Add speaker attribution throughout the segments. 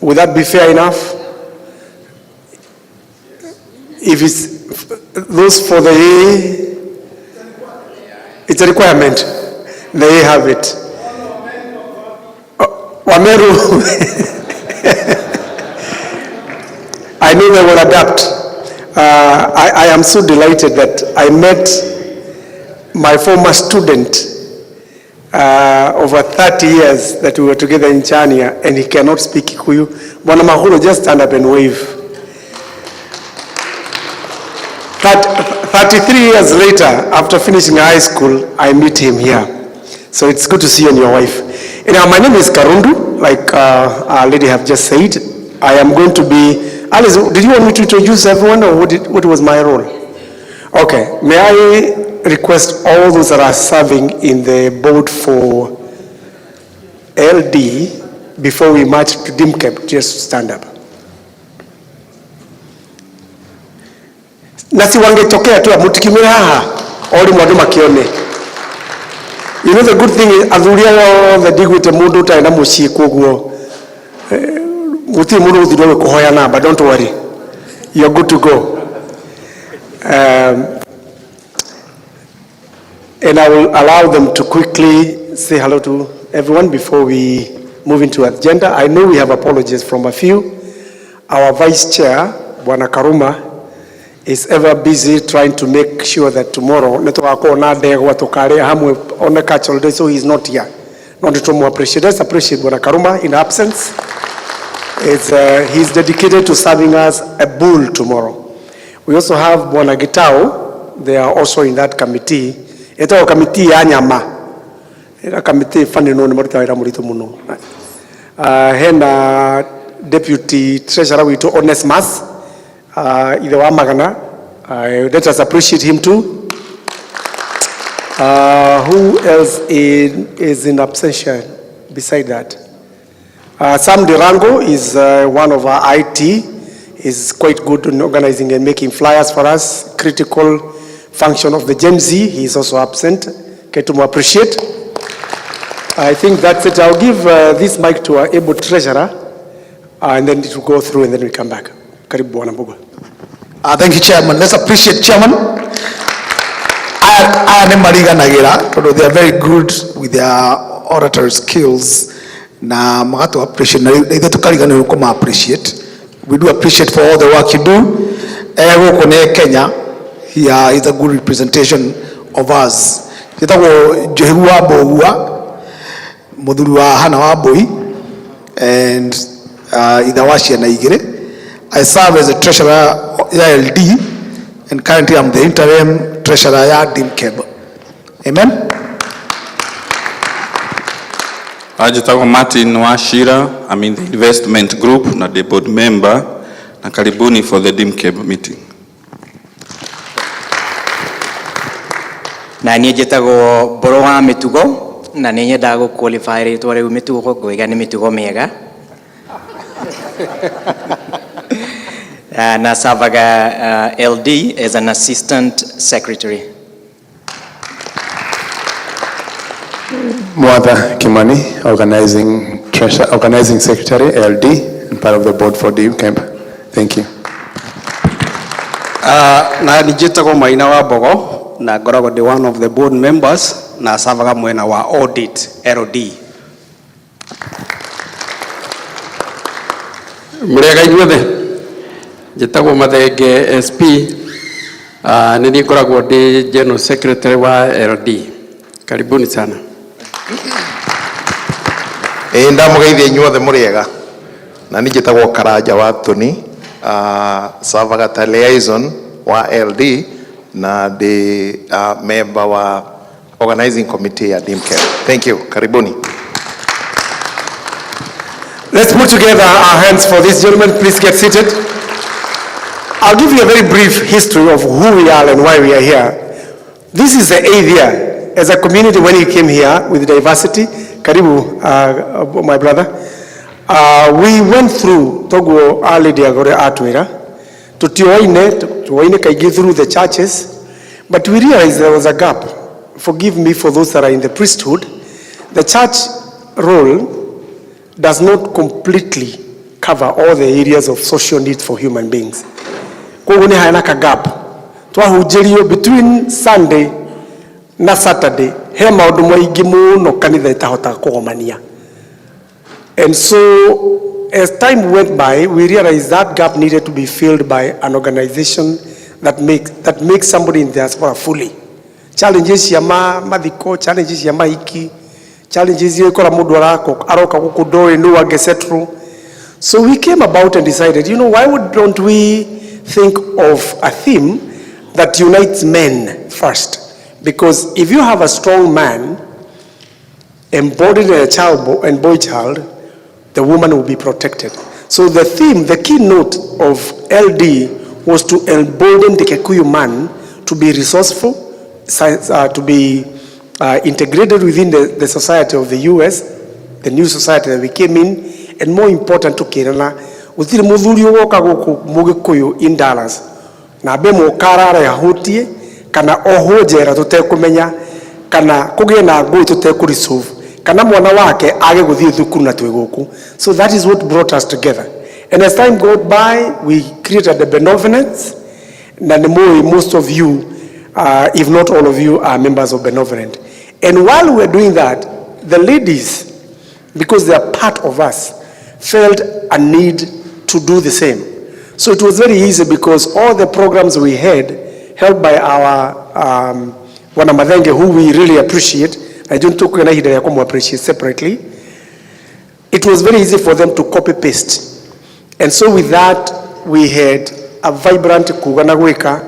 Speaker 1: Would that be fair enough? If it's those for the A, it's a requirement. They have it. Wameru, I know they will adapt. I am so delighted that I met my former student over 30 years that we were together in Chania, and he cannot speak Kikuyu. Bwana Mahulu, just stand up and wave. 33 years later, after finishing high school, I meet him here. So it's good to see you and your wife. Now, my name is Karundu, like our lady have just said. I am going to be, Alice, did you want me to introduce everyone, or what was my role? Okay, may I request all those that are serving in the board for LD, before we march to Dimkeb, just stand up. Nasi wangetokea tu mutikimira haha oli mwandu makione. You know the good thing is athuria the dig with mundu utaenda mucii koguo muti mundu uthirwe kuhoya namba, don't worry, you're good to go. And I will allow them to quickly say hello to everyone before we move into agenda. I know we have apologies from a few. Our vice chair, Bwana Karuma, is ever busy trying to make sure that tomorrow so he's not here. Not to appreciate. Let's appreciate Bwana Karuma in absence. He's dedicated to serving us a bull tomorrow. We also have Bwana Gitao. They are also in that committee. Ito committee ya nyama. Ita committee fani no nimorita ira murito muno. Hena deputy treasurer wito Onesmus. Either wa magana. Let us appreciate him too. Who else is in absentia beside that? Sam Dirango is one of our IT. Is quite good in organizing and making flyers for us. Critical function of the Gen Z. He is also absent. Okay, to appreciate. I think that's it. I'll give this mic to our able treasurer, and then it will go through, and then we come back. Karibu Bwana Mbuga.
Speaker 2: Thank you, Chairman. Let's appreciate Chairman. They are very good with their oratory skills. Na magato appreciate. Appreciate. We do appreciate for all the work you do. Kenya. Here is a good representation of us. And Idawashi and Igire. I serve as a treasurer LD, and currently I'm the interim treasurer at Dimkeb. Amen.
Speaker 3: Ajitago Martin Washira, I'm in the investment group, na the board member, na karibuni for the Dimkeb meeting.
Speaker 4: Na nijetago borowa mitugo, na nijedago qualify rate wale mitugo ko igani mitugo mega. Nasavaga LD as an assistant secretary.
Speaker 5: Mwatha Kimani, organizing secretary LD and part of the board for Dimkeb. Thank you.
Speaker 6: Na nijetago Maina wa Bogo, na gorago the one of the board members, na savaga mwena wa audit LD.
Speaker 7: Murega inyuothe njitagwo Mathenge SP nini ngoragwo ndi general secretary wa LD. Karibuni sana.
Speaker 8: Ndamugeithia inyuothe muriega na njitagwo Karanja wa Tuni savaga ta liaison wa LD na the member wa organizing committee ya Dimkeb. Thank you. Karibuni.
Speaker 1: Let's put together our hands for this gentleman. Please get seated. I'll give you a very brief history of who we are and why we are here. This is the 8th year. As a community, when we came here with diversity, Karibu, my brother, we went through Togo Ali Diagore Atwira to Tuoine Kaigi through the churches, but we realized there was a gap. Forgive me for those that are in the priesthood. The church role does not completely cover all the areas of social needs for human beings. Koguo ni hana ka gap. Twahunjirio between Sunday na Saturday, he maundu maingi muno kanitha itahotaga kugomania. And so, as time went by, we realized that gap needed to be filled by an organization that makes somebody in diaspora fully. Challenges ya mathiko, challenges ya mahiki, challenges ya ikora mundu aroka guku ndoi no angesetru. So we came about and decided, why don't we think of a theme that unites men first? Because if you have a strong man embodied in a child and boy child, the woman will be protected. So the theme, the keynote of LD was to embolden the Kikuyu man to be resourceful, to be integrated within the society of the US, the new society that we came in, and more important to Kirana, utiri muthuri woka guku mugikuyu in Dallas. Na be mo karara ya hutie, kana ohojera tutekumenya, kana kugie na ngui tutekuresolve, kana mwana wake age guthie thukuru na tweguku. So that is what brought us together. And as time goes by, we created the Benevolence. And most of you, if not all of you, are members of Benevolent. And while we were doing that, the ladies, because they are part of us, felt a need to do the same. So it was very easy because all the programs we had, held by our Wanamadenge, who we really appreciate, I don't talk appreciate separately, it was very easy for them to copy-paste. And so with that, we had a vibrant Kuganagweka,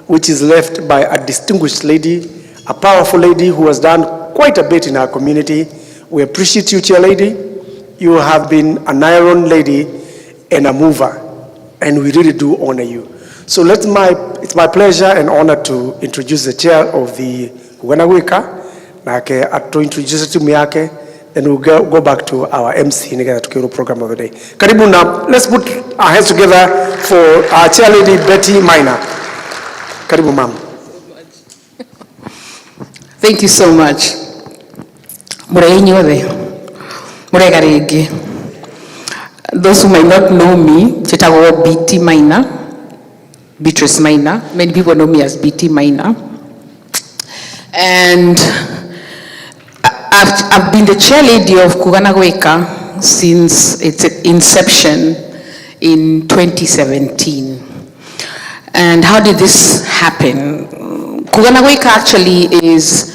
Speaker 1: which is left by a distinguished lady, a powerful lady who has done quite a bit in our community. We appreciate you, Chair Lady. You have been an iron lady and a mover, and we really do honor you. So it's my pleasure and honor to introduce the chair of the Kuganagweka, to introduce to Miyake, then we'll go back to our MC Nigga Tukiro program of the day. Karibu na, let's put our hands together for our chair lady, Betty Minor. Karibu, ma'am.
Speaker 9: Thank you so much. Those who might not know me, BT Minor, Beatrice Minor. Many people know me as BT Minor. And I've been the chair lady of Kuganagweka since its inception in 2017. And how did this happen? Kuganagweka actually is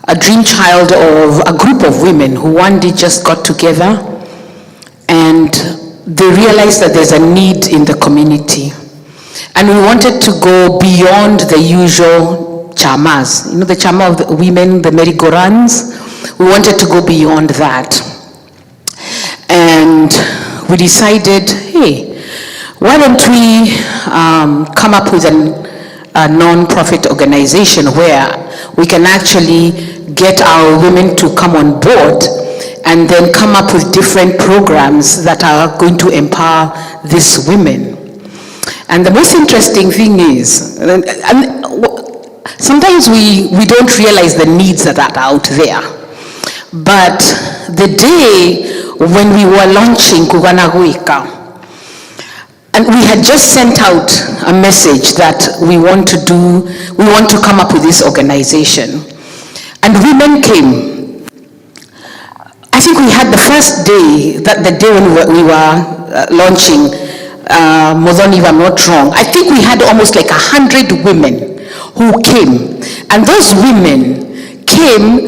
Speaker 9: a dream child of a group of women who one day just got together and they realized that there's a need in the community. And we wanted to go beyond the usual chamas. The chama of the women, the merry-go-rounds. We wanted to go beyond that. And we decided, hey, why don't we come up with a non-profit organization where we can actually get our women to come on board and then come up with different programs that are going to empower these women. And the most interesting thing is, sometimes we don't realize the needs that are out there. But the day when we were launching Kuganagweka, and we had just sent out a message that we want to come up with this organization. And women came. I think we had the first day, the day when we were launching, Modoni, if I'm not wrong, I think we had almost like 100 women who came. And those women came,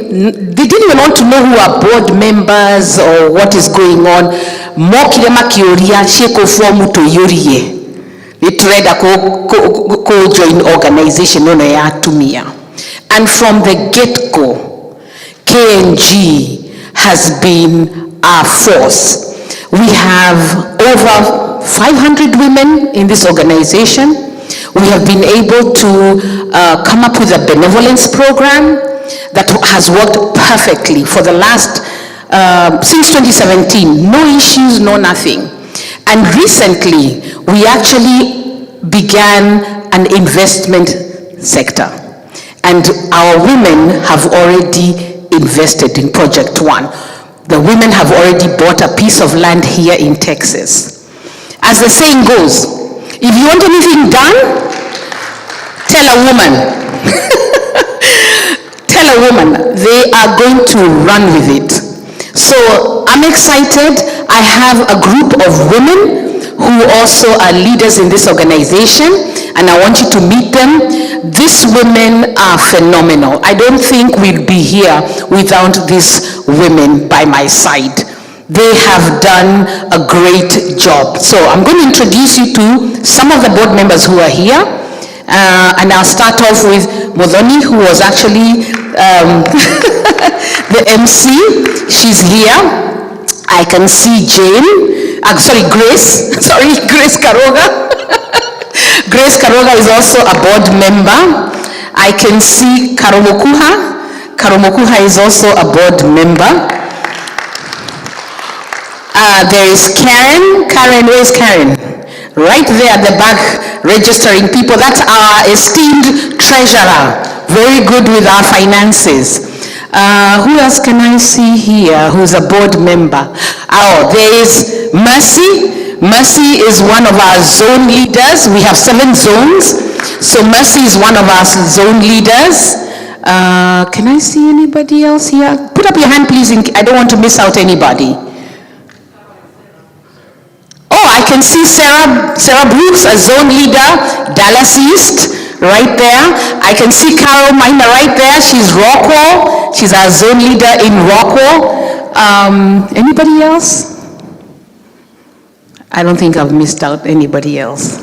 Speaker 9: they didn't even want to know who are board members or what is going on. Mokirema kioria sheko formu to yorie. Nitreda ko join organization no ya tumia. And from the get-go, KNG has been our force. We have over 500 women in this organization. We have been able to come up with a benevolence program that has worked perfectly for the last, since 2017, no issues, no nothing. And recently, we actually began an investment sector. And our women have already invested in Project One. The women have already bought a piece of land here in Texas. As the saying goes, if you want anything done, tell a woman. Tell a woman. They are going to run with it. So I'm excited. I have a group of women who also are leaders in this organization, and I want you to meet them. These women are phenomenal. I don't think we'd be here without these women by my side. They have done a great job. So I'm going to introduce you to some of the board members who are here. And I'll start off with Modoni, who was actually the MC. She's here. I can see Grace Karoga. Grace Karoga is also a board member. I can see Karomokuha. Karomokuha is also a board member. There is Karen. Karen, where is Karen? Right there at the back, registering people. That's our esteemed treasurer. Very good with our finances. Who else can I see here who's a board member? Oh, there is Mercy. Mercy is one of our zone leaders. We have 7 zones. So Mercy is one of our zone leaders. Can I see anybody else here? Put up your hand, please. I don't want to miss out anybody. Oh, I can see Sarah Brooks, a zone leader, Dallas East, right there. I can see Carol Miner right there. She's Rockwell. She's our zone leader in Rockwell. Anybody else? I don't think I've missed out anybody else.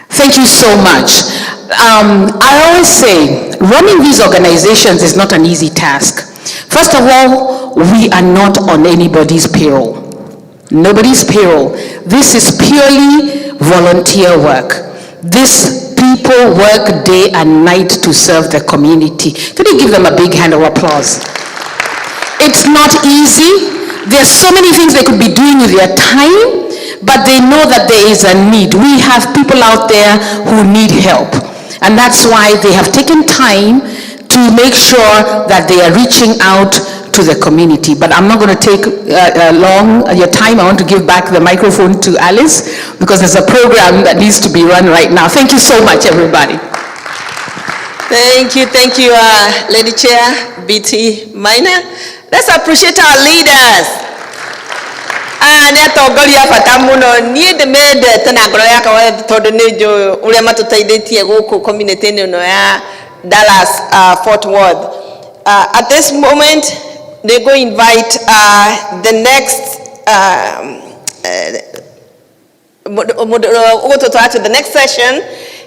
Speaker 9: Thank you so much. I always say, running these organizations is not an easy task. First of all, we are not on anybody's payroll. Nobody's payroll. This is purely volunteer work. These people work day and night to serve the community. Can you give them a big hand of applause? It's not easy. There's so many things they could be doing with their time, but they know that there is a need. We have people out there who need help, and that's why they have taken time to make sure that they are reaching out to the community. But I'm not going to take long your time. I want to give back the microphone to Alice because there's a program that needs to be run right now. Thank you so much, everybody.
Speaker 10: Thank you, Lady Chair, BT Minor. Let's appreciate our leaders. Netogoria bata muno nie de mede tena ngoro yaka wa todo nejo ule matutaidetie guku community no ya Dallas Fort Worth. At this moment, they go invite the next to the next session,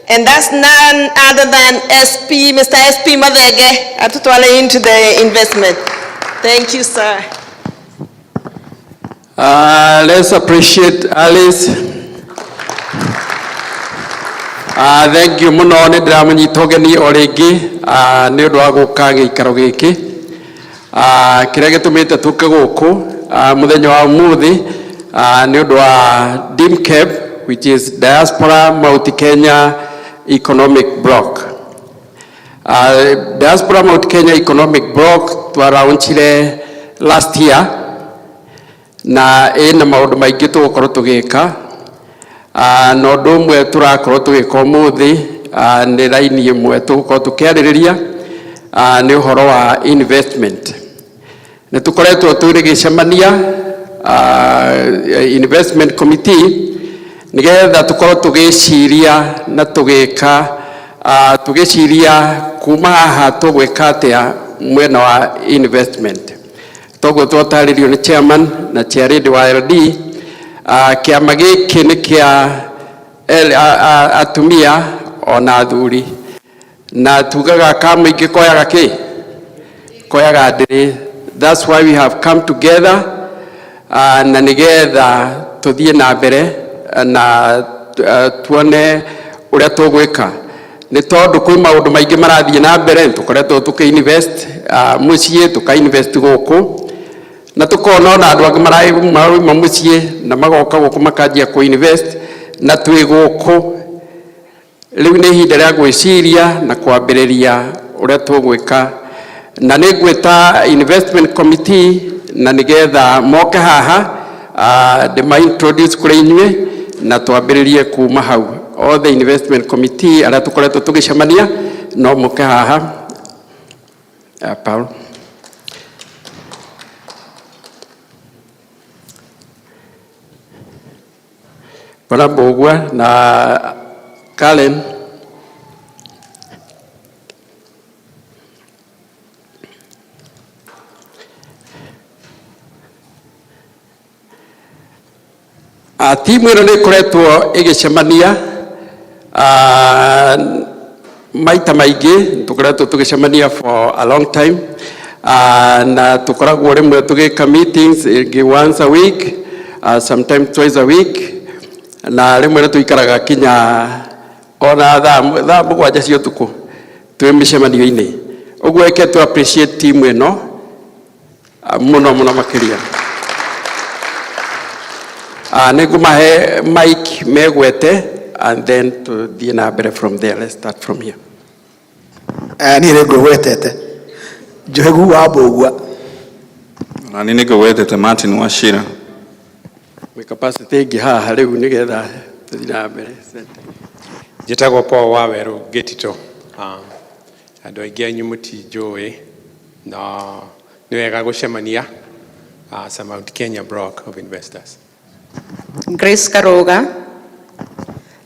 Speaker 10: and that's none other than Mr. SP Madege atutwale into the investment. Thank you, sir.
Speaker 7: Let's appreciate Alice. Thank you muno ni ndramanyitogeni origi ni undu wa guka giikaro giki kiria gitumite tuke guku muthenya wa umuthi ni undu wa Dimkeb, which is Diaspora Multi Kenya Economic Block. Diaspora Multi Kenya Economic Block twaraunchire last year na ina maundu maingi tugukorwo tugika na undu umwe turakorwo tugika umuthi ni raini imwe tugukorwo tukiaririria ni uhoro wa investment. Ni tukoretwo turigicemania investment committee nigetha tukorwo tugiciria na tugika tugiciria kuma haha tugwika atia mwena wa investment. Togo twataririo ni chairman na chairman wa LD kiama giki ni kia atumia ona athuri na tugaga kama ingikoyaga ki koyaga ndiri. That's why we have come together na nigetha tuthie na mbere na tuone uria tugwika ni tondu kwi maundu maingi marathie na mbere tukoretwo tuki-invest mucie tuka-invest guku na tukona ona andu angi marauma mucie na magoka guku makanjia ku-invest na twi guku riu ni ihinda ria gwiciria na kwambiriria uria tugwika na ni ngwita investment committee na nigetha moke haha ndima introduce kuri inywe na twambĩrĩrie kuma hau. All the investment committee arĩa tũkoretwo tũgĩcemania no mũke haha. Paul. Bwana Mbogwa na Karen. Timu ĩno nĩ ĩkoretwo ĩgĩcemania maita maingĩ, tũkoretwo tũgĩcemania for a long time, na tũkoragwo rĩmwe tũgĩka meetings once a week, sometimes twice a week, na rĩmwe nĩ tũikaraga kinya ona thaa mũgwanja cia ũtukũ twĩ mĩcemanio-inĩ. Ũguo reke tũ appreciate timu ĩno mũno mũno makĩria. Nĩngũmahe mic megwete and then tũthiĩ na mbere from there. Let's start from here.
Speaker 2: Niĩ nĩngwĩgwetete Njogu wa Mbogwa.
Speaker 3: Na niĩ nĩngwĩgwetete Martin Wachira.
Speaker 7: Mwĩ capacity ĩngĩ haha rĩu nĩgetha tũthiĩ na mbere.
Speaker 11: Njĩtagwo Paul Wawerũ Gĩtitũ. Andũ aingĩ anyu mũtinjũĩ na nĩ wega gũcemania as a Mount Kenya block of investors.
Speaker 12: Grace Karoga,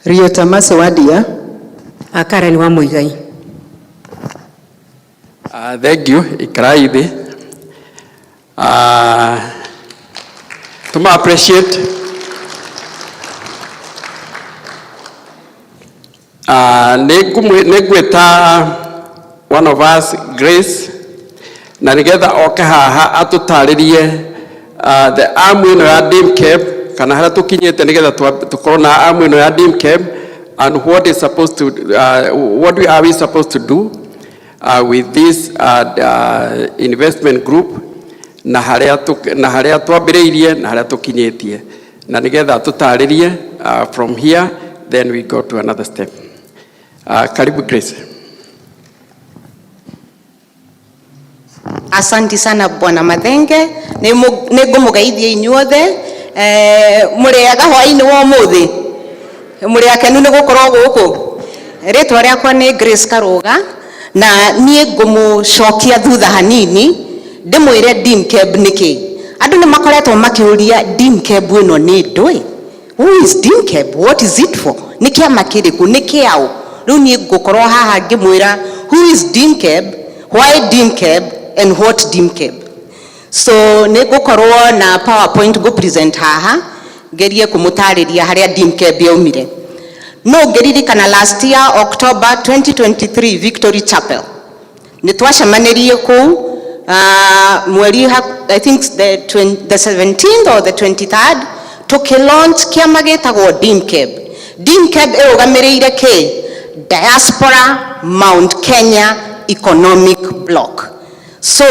Speaker 12: Rio Tamaso Wadia, Karen wa Muigai.
Speaker 7: Thank you, ikarai thĩ. Tuma appreciate nĩngwĩta one of us, Grace, na nĩgetha oke haha atũtarĩrie the arm ĩno ya Dimkeb, kana harĩa tũkinyĩte nĩgetha tũkorwo na arm ĩno ya Dimkeb, and what is supposed to what are we supposed to do with this investment group, na harĩa twambĩrĩirie na harĩa tũkinyĩtie, na nĩgetha tũtarĩrie from here, then we go to another step. Karibu Grace.
Speaker 10: Asante sana Bwana Mathenge, nĩngũmũgeithia inyuothe mũrĩaga hwaĩ-inĩ wa ũmũthĩ, mũrĩakenu nĩ gũkorwo gũkũ. Rĩtwa rĩakwa nĩ Grace Karoga, na niĩ ngũmũcokia thutha hanini ndĩmwĩre Dimkeb nĩkĩ. Andũ nĩ makoretwo makĩũria Dimkeb ĩno nĩ ndũĩ. Who is Dimkeb? What is it for? Nĩ kĩama kĩrĩkũ? Nĩ kĩaũ? Rĩu niĩ ngũkorwo haha ngĩmwĩra who is Dimkeb, why Dimkeb, and what Dimkeb. So nĩ ngũkorwo na PowerPoint go present haha ngerie kũmũtarĩria harĩa Dimkeb yaumire. No ngeririkana last year October 2023 Victory Chapel nĩ twacemanĩrie kũu mweri I think the 17th or the 23rd tũkĩlaunch kĩama gĩtagwo Dimkeb. Dimkeb ĩrũgamĩrĩire kĩ? Diaspora Mount Kenya Economic Block. So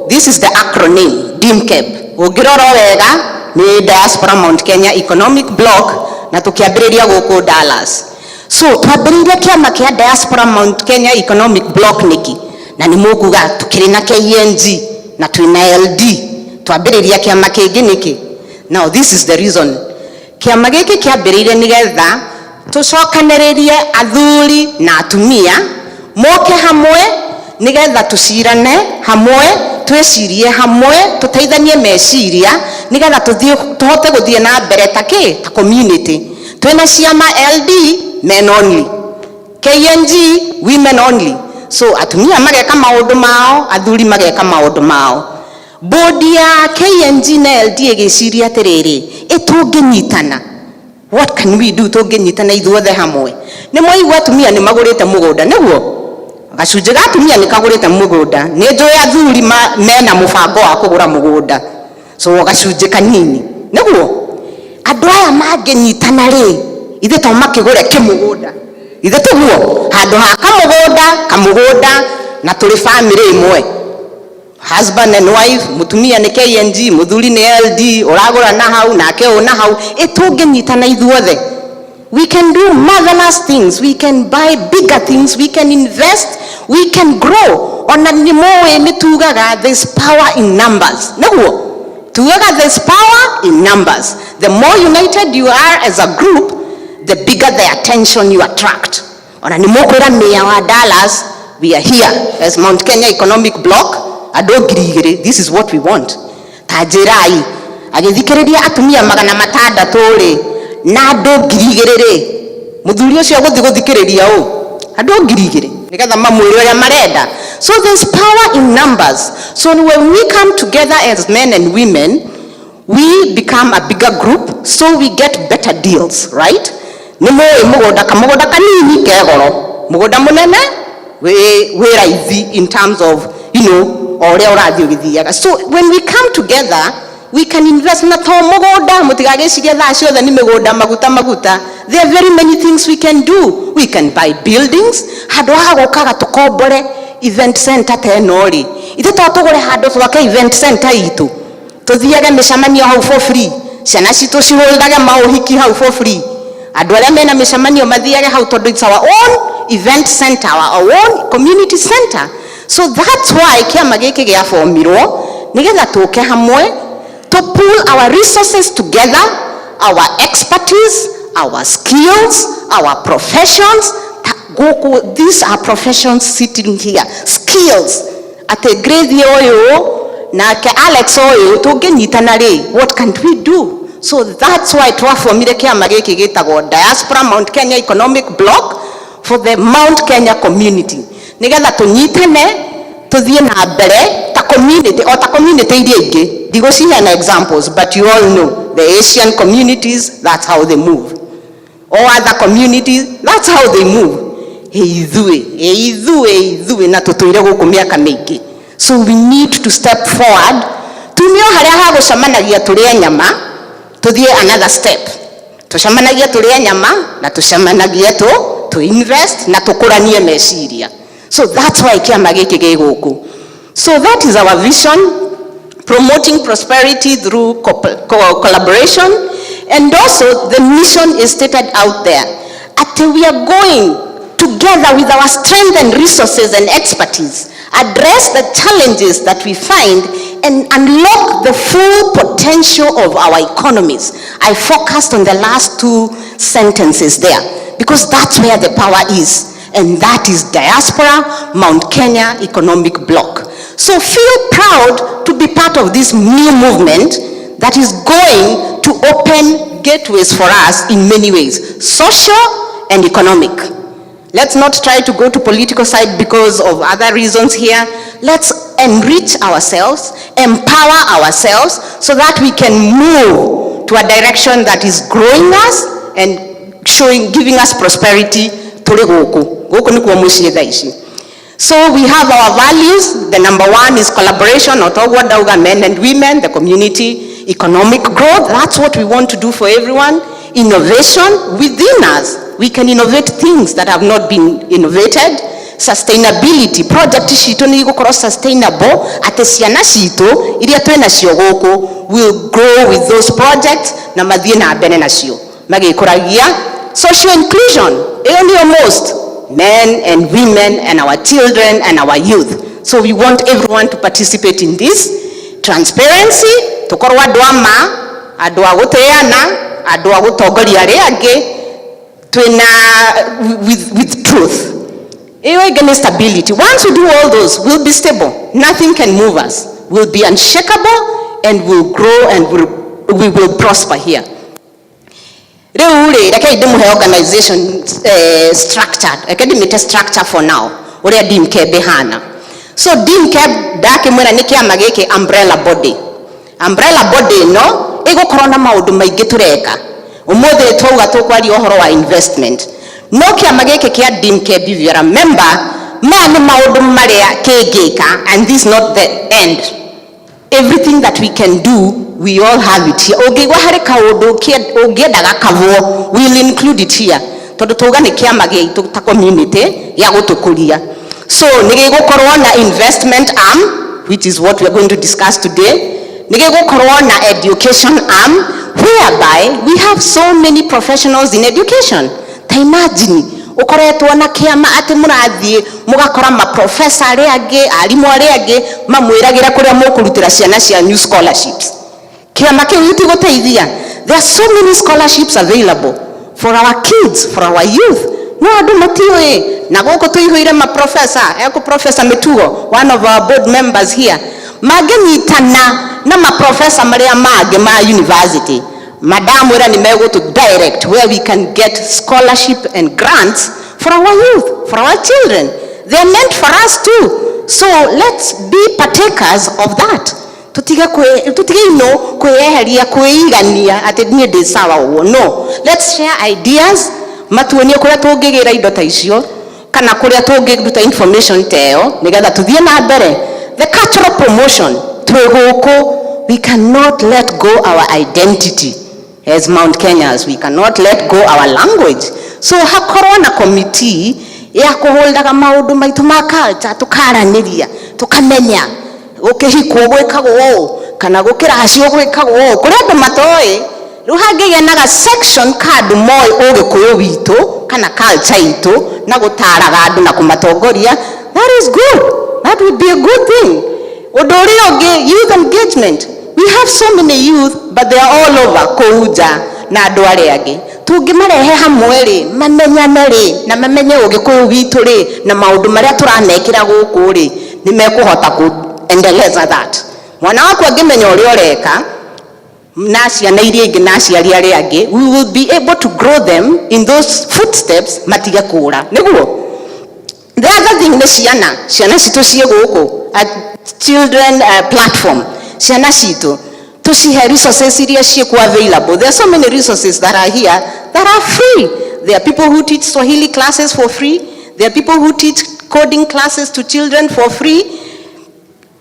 Speaker 10: this is the acronym Dimkeb. Ũngĩrora wega nĩ Diaspora Mount Kenya Economic Block, na tũkĩambĩrĩria gũkũ Dallas. So twambĩrĩirie kĩama kĩa Diaspora Mount Kenya Economic Block nĩkĩ? Na nĩ mũkuga tũkĩrĩ na KNG na twĩna LD, twambĩrĩria kĩama kĩngĩ nĩkĩ? Now this is the reason. Kĩama gĩkĩ kĩambĩrĩirie nĩgetha tũcokanĩrĩrie athuri na atumia moke hamwe nĩgetha tũcirane hamwe, twĩcirie hamwe, tũteithanie meciria nĩgetha tũhote gũthiĩ na mbere ta community. Twĩna ciama LD men only, KNG women only. So atumia mageka maũndũ mao, athuri mageka maũndũ mao. Bodi ya KNG na LD ĩgĩciria atĩrĩrĩ, tũngĩnyitana, what can we do tũngĩnyitana ithuothe hamwe? Nĩ mũigua atumia nĩ magũrĩte mũgũnda, nĩguo? Gacunjĩ ga atumia nĩ kagũrĩte mũgũnda. Nĩ njũĩ athuri mena mũbango wa kũgũra mũgũnda, so gacunjĩ kanini, nĩguo? Andũ aya mangĩnyitana rĩ, ithe to makĩgũre kĩmũgũnda, ithe tiguo? Handũ ha kamũgũnda na tũrĩ family ĩmwe, husband and wife, mutumia nĩ KNG, muthuri nĩ LD, ũragũra na hau nake ũna hau, tũngĩnyitana ithuothe, we can do marvelous things, we can buy bigger things, we can invest, we can grow. Ona nĩ mũĩ nĩ tugaga there's power in numbers, nĩguo?
Speaker 9: Together there's power in numbers. The more united you are as a group, the bigger the attention you attract. Ona ni mokwira meya wa Dallas, we are here as Mount Kenya Economic Bloc. Adogirigire, this is what we want. Tajirai, agithikiriria atumia magana matandatu ri na adogirigire muthuri ucio guthikiriria adogirigire nigetha mamwire uria marenda. So there's power in numbers. So when we come together as men and women, we become a bigger group, so we get better deals, right? Nimo mugoda kanini kegoro mugoda munene we raithi in terms of, you know, so when we come together, we can invest na to mugoda mutigageciria tha ciothe ni migoda maguta. There are very many things we can do. We can buy buildings, handu ha gukaga tukombore event center tenori ithe twatugure handu twake event center itu tuthiage micamanio hau for free, ciana citu ciroldage mauhiki hau for free, andu aria mena micamanio mathiage hau tondu it's our own event center, our own community center. So that's why kiama giki gia formirwo nigetha tuke hamwe to pull our resources together, our expertise, our skills, our professions. These are professions sitting here, skills. Ate grade oyo na ke Alex oyo tungenyitana ri, what can we do? So that's why twafomire kiama giki gitagwo Diaspora Mount Kenya Economic Bloc for the Mount Kenya community. Nigetha tunyitane tuthie na mbere ta community o ta community iria ingi ndigociana examples, but you all know the Asian communities, that's how they move. All other communities, that's how they move. Ithuĩ na tũtũire gũkũ mĩaka mĩingĩ. So we need to step forward. Tumio harĩa ha gũcemanagia tũrĩa nyama tuthie another step. Tucemanagia tũrĩa nyama na tucemanagia to invest na tũkũranie meciria. So that's why kiama gĩkĩ gĩ gũkũ. So that is our vision, promoting prosperity through collaboration, and also the mission is stated out there. Until we are going together with our strength and resources and expertise, address the challenges that we find and unlock the full potential of our economies. I focused on the last two sentences there because that's where the power is. And that is Diaspora Mount Kenya Economic Bloc. So feel proud to be part of this new movement that is going to open gateways for us in many ways, social and economic. Let's not try to go to political side because of other reasons here. Let's enrich ourselves, empower ourselves so that we can move to a direction that is growing us and giving us prosperity. So we have our values. The number one is collaboration, men and women, the community, economic growth. That's what we want to do for everyone. Innovation within us. We can innovate things that have not been innovated. Sustainability. Project shito ni gukorwo sustainable. Ate ciana cito iria twena cio guku will grow with those projects na mathie na mbere nacio. Magikuragia social inclusion. Only almost men and women and our children and our youth. So we want everyone to participate in this. Transparency, tukorwo andu ama, andu a guteana, andu a gutongoria aria angi with truth. Again, stability. Once we do all those, we'll be stable. Nothing can move us. We'll be unshakable and we'll grow and we will prosper here. Organization structured, academic structure for now. Dimkeb hana. So Dimkeb dake mwena niki amageke umbrella body. Umbrella body no ego korona maundu maingi tureka. Umothe twauga tukwari ohoro wa investment. No kiamageke kia Dimkeb, if you remember, mani maundu maria kegeka, and this is not the end. Everything that we can do, we all have it here. We'll include it here. Community so corona investment arm, which is what we are going to discuss today. Corona education arm, whereby we have so many professionals in education. Imagine ukoretwo na kiama ati murathie mugakora ma professor ari age arimu ari age mamwiragira kuria mukurutira ciana cia new scholarships. kiama kiu gitigoteithia. There are so many scholarships available for our kids, for our youth. No andu matioi na goko tuihuire ma professor eko Professor Mitugo, one of our board members here, magenyitana na ma professor maria mage ma university. Madam wera ni mego to direct where we can get scholarship and grants for our youth, for our children. They are meant for us too. So let's be partakers of that. Tutige kueheria kuigania ati nie ndi sawa uo. No, let's share ideas, matuonie kuria tungigira indo ta icio kana kuria tungiruta information teo nigetha tuthie na mbere. The cultural promotion twiguku, we cannot let go our identity as Mount Kenyans. We cannot let go our language. So hakorwo na committee ya kuholdaga maundu maitu ma culture, tukaraniria tukamenya ukihikwo gwikagwo kana gukiracio gwikagwo kuria andu matoi riu hangigenaga section card moi ugikuyu witu kana culture itu na gutaraga andu na kumatongoria. That is good. That would be a good thing. Undu uria ungi, youth engagement. We have so many youth, but they are all over kuuja na andu aria angi. Tungimarehe hamwe ri mamenyane ri na mamenye ugikuyu witu ri na maundu maria turanekira guku ri ni mekuhota kuendeleza that. Mwana wako angimenya uria ureka na ciana iria ingi na ciari aria angi, we will be able to grow them in those footsteps matige kura niguo. The other thing ni ciana citu cie guku at children platform. Ciana citu tucihe resources iria ciku available. There are so many resources that are here that are free. There are people who teach Swahili classes for free. There are people who teach coding classes to children for free.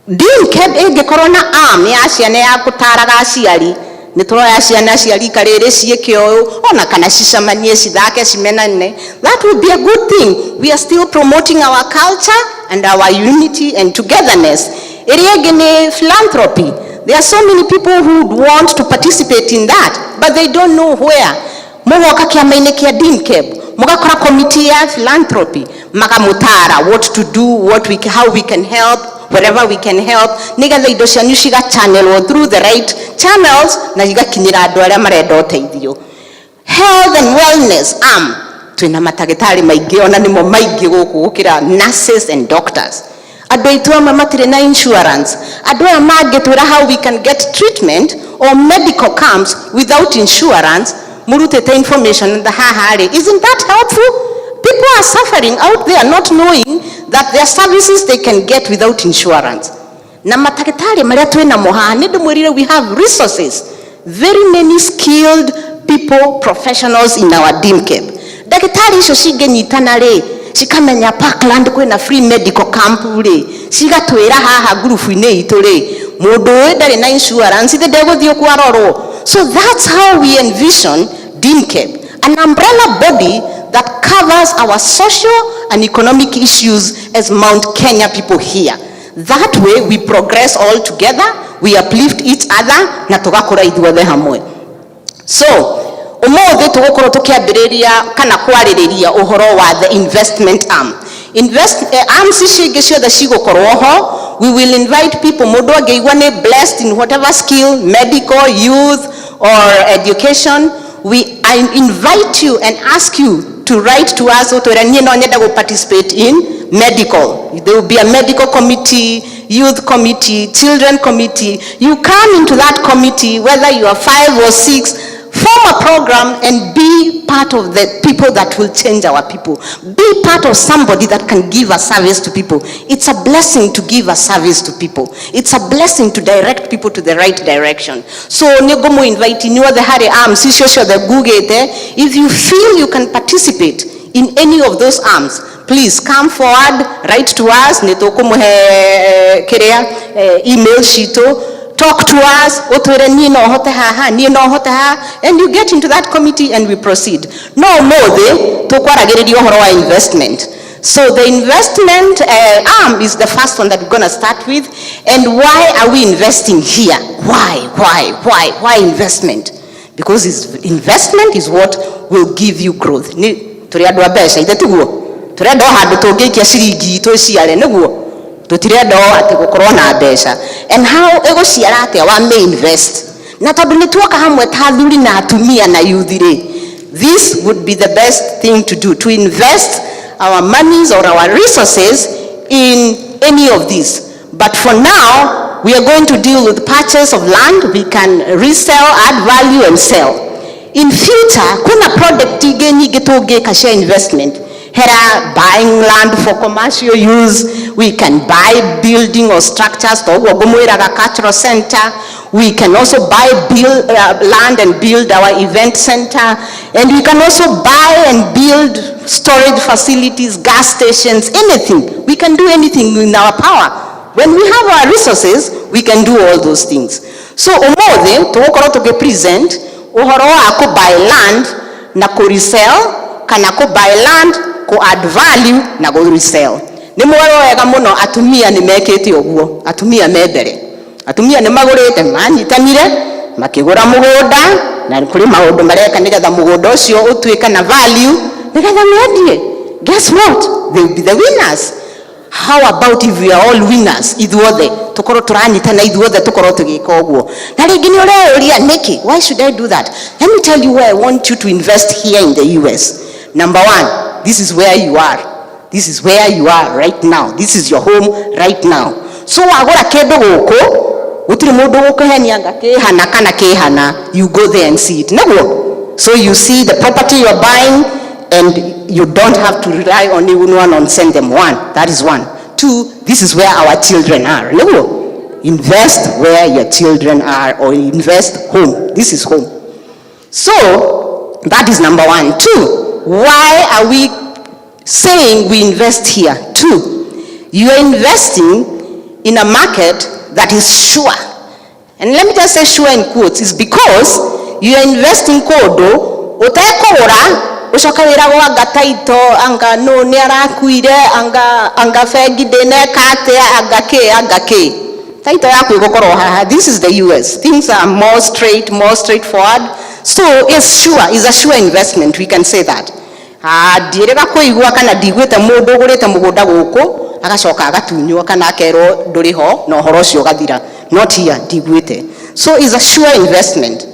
Speaker 9: Dimkeb ingikorwo na arm ya ciana ya gutaraga aciari, nituroya ciana aciari karere ciekio ona kana cicamanie cithake cimenane. That would be a good thing. We are still promoting our culture and our unity and togetherness. Area ni philanthropy. There are so many people who want to participate in that, but they don't know where. Mugoka kiama-ini kia Dimkeb, mugakora committee ya philanthropy, makamutara what to do, how we can help, wherever we can help. Nigetha indo cianyu ciga channel through the right channels na igakinyira andu aria marenda uteithio. Health and wellness twina matagitari maingi ona nimo maingi guku gukira nurses and doctors. Andu aitu amwe matire na insurance. Andu aya mangitwira how we can get treatment or medical camps without insurance. Murutete information in the hahari. Isn't that helpful? People are suffering out there not knowing that there are services they can get without insurance. Na matagitari maria twina moha ni ndumwirire we have resources. Very many skilled people, professionals in our Dimkeb. Dagitari icio cingenyitana ri cikamenya Parkland kwina free medical camp ri cigatwira haha group-ini itu ri mundu ndari na insurance ite ndeguthio kwarorwo. So that's how we envision Dimkeb, an umbrella body that covers our social and economic issues as Mount Kenya people here. That way we progress all together, we uplift each other na tugakura ithuothe hamwe. So umuthi tugukorwo tukiambiriria kana kwaririria uhoro wa the investment arm. Arms ici ciothe cigukorwo ho. We will invite people, mundu angeigua ni blessed in whatever skill, medical, youth or education. I invite you and ask you to write to us to participate in medical. There will be a medical committee, youth committee, children committee. You come into that committee, whether you are 5 or 6, form a program and be part of the people that will change our people. Be part of somebody that can give a service to people. It's a blessing to give a service to people. It's a blessing to direct people to the right direction. So negomo invite you the hari arms the gugete. If you feel you can participate in any of those arms, please come forward, write to us, email shito. Talk to us, and you get into that committee and we proceed. No more investment. So the investment arm is the first one that we're going to start with. And why are we investing here? Why investment? Because investment is what will give you growth. And how ego ciara atia wa may invest
Speaker 13: na tondu ni tuoka hamwe ta athuri na atumia na youth ri, this would be the best thing to do, to invest our monies or our resources in any of these. But for now, we are going to deal with purchase of land. We can resell, add value and sell. In future, kuna product nyingi tungika cia investment. Hera buying land for commercial use, we can buy building or structures, cultural center, we can also buy land and build our event center, and we can also buy and build storage facilities, gas stations, anything. We can do anything in our power. When we have our resources, we can do all those things. So omothe tugukora tugipresent uhoro wa ku buy land na ku resell, kana ku buy land ku add value na go resell. Ni mwero wega muno atumia ni mekete oguo, atumia membere. Atumia ni magurite manyitanire makigura mugunda na kuri maundu mareka nigetha mugunda ucio utuika na value nigetha mendie. Guess what? They will be the winners. How about if we are all winners? Ithuothe tukoro turanyitana, ithuothe tukoro tugika oguo. Na ringi ni ureoria niki, why should I do that? Let me tell you where I want you to invest here in the US. Number one, this is where you are. This is where you are right now. This is your home right now. So wagora kindu guku gutiri mundu gukuhenia ngakihana kana kihana, you go there and see it. Naguo. So you see the property you are buying, and you don't have to rely on anyone on send them. One, that is one. Two, this is where our children are. Naguo. Invest where your children are, or invest home. This is home. So that is number one. Two, why are we saying we invest here? Two, you are investing in a market that is sure. And let me just say sure in quotes, is because you are investing kodo utekora ucoka wira gwa gataito anga no ni arakuire anga fegi denekate anga ke taito yaku igukoro haha. This is the US. Things are more straightforward. So it's sure, is a sure investment, we can say that. Direga kuigua kana digwete mundu ugurite mugunda guku agacoka agatunywo kana akero nduriho no horo cio gathira. Not here, digwete. So it's a sure investment.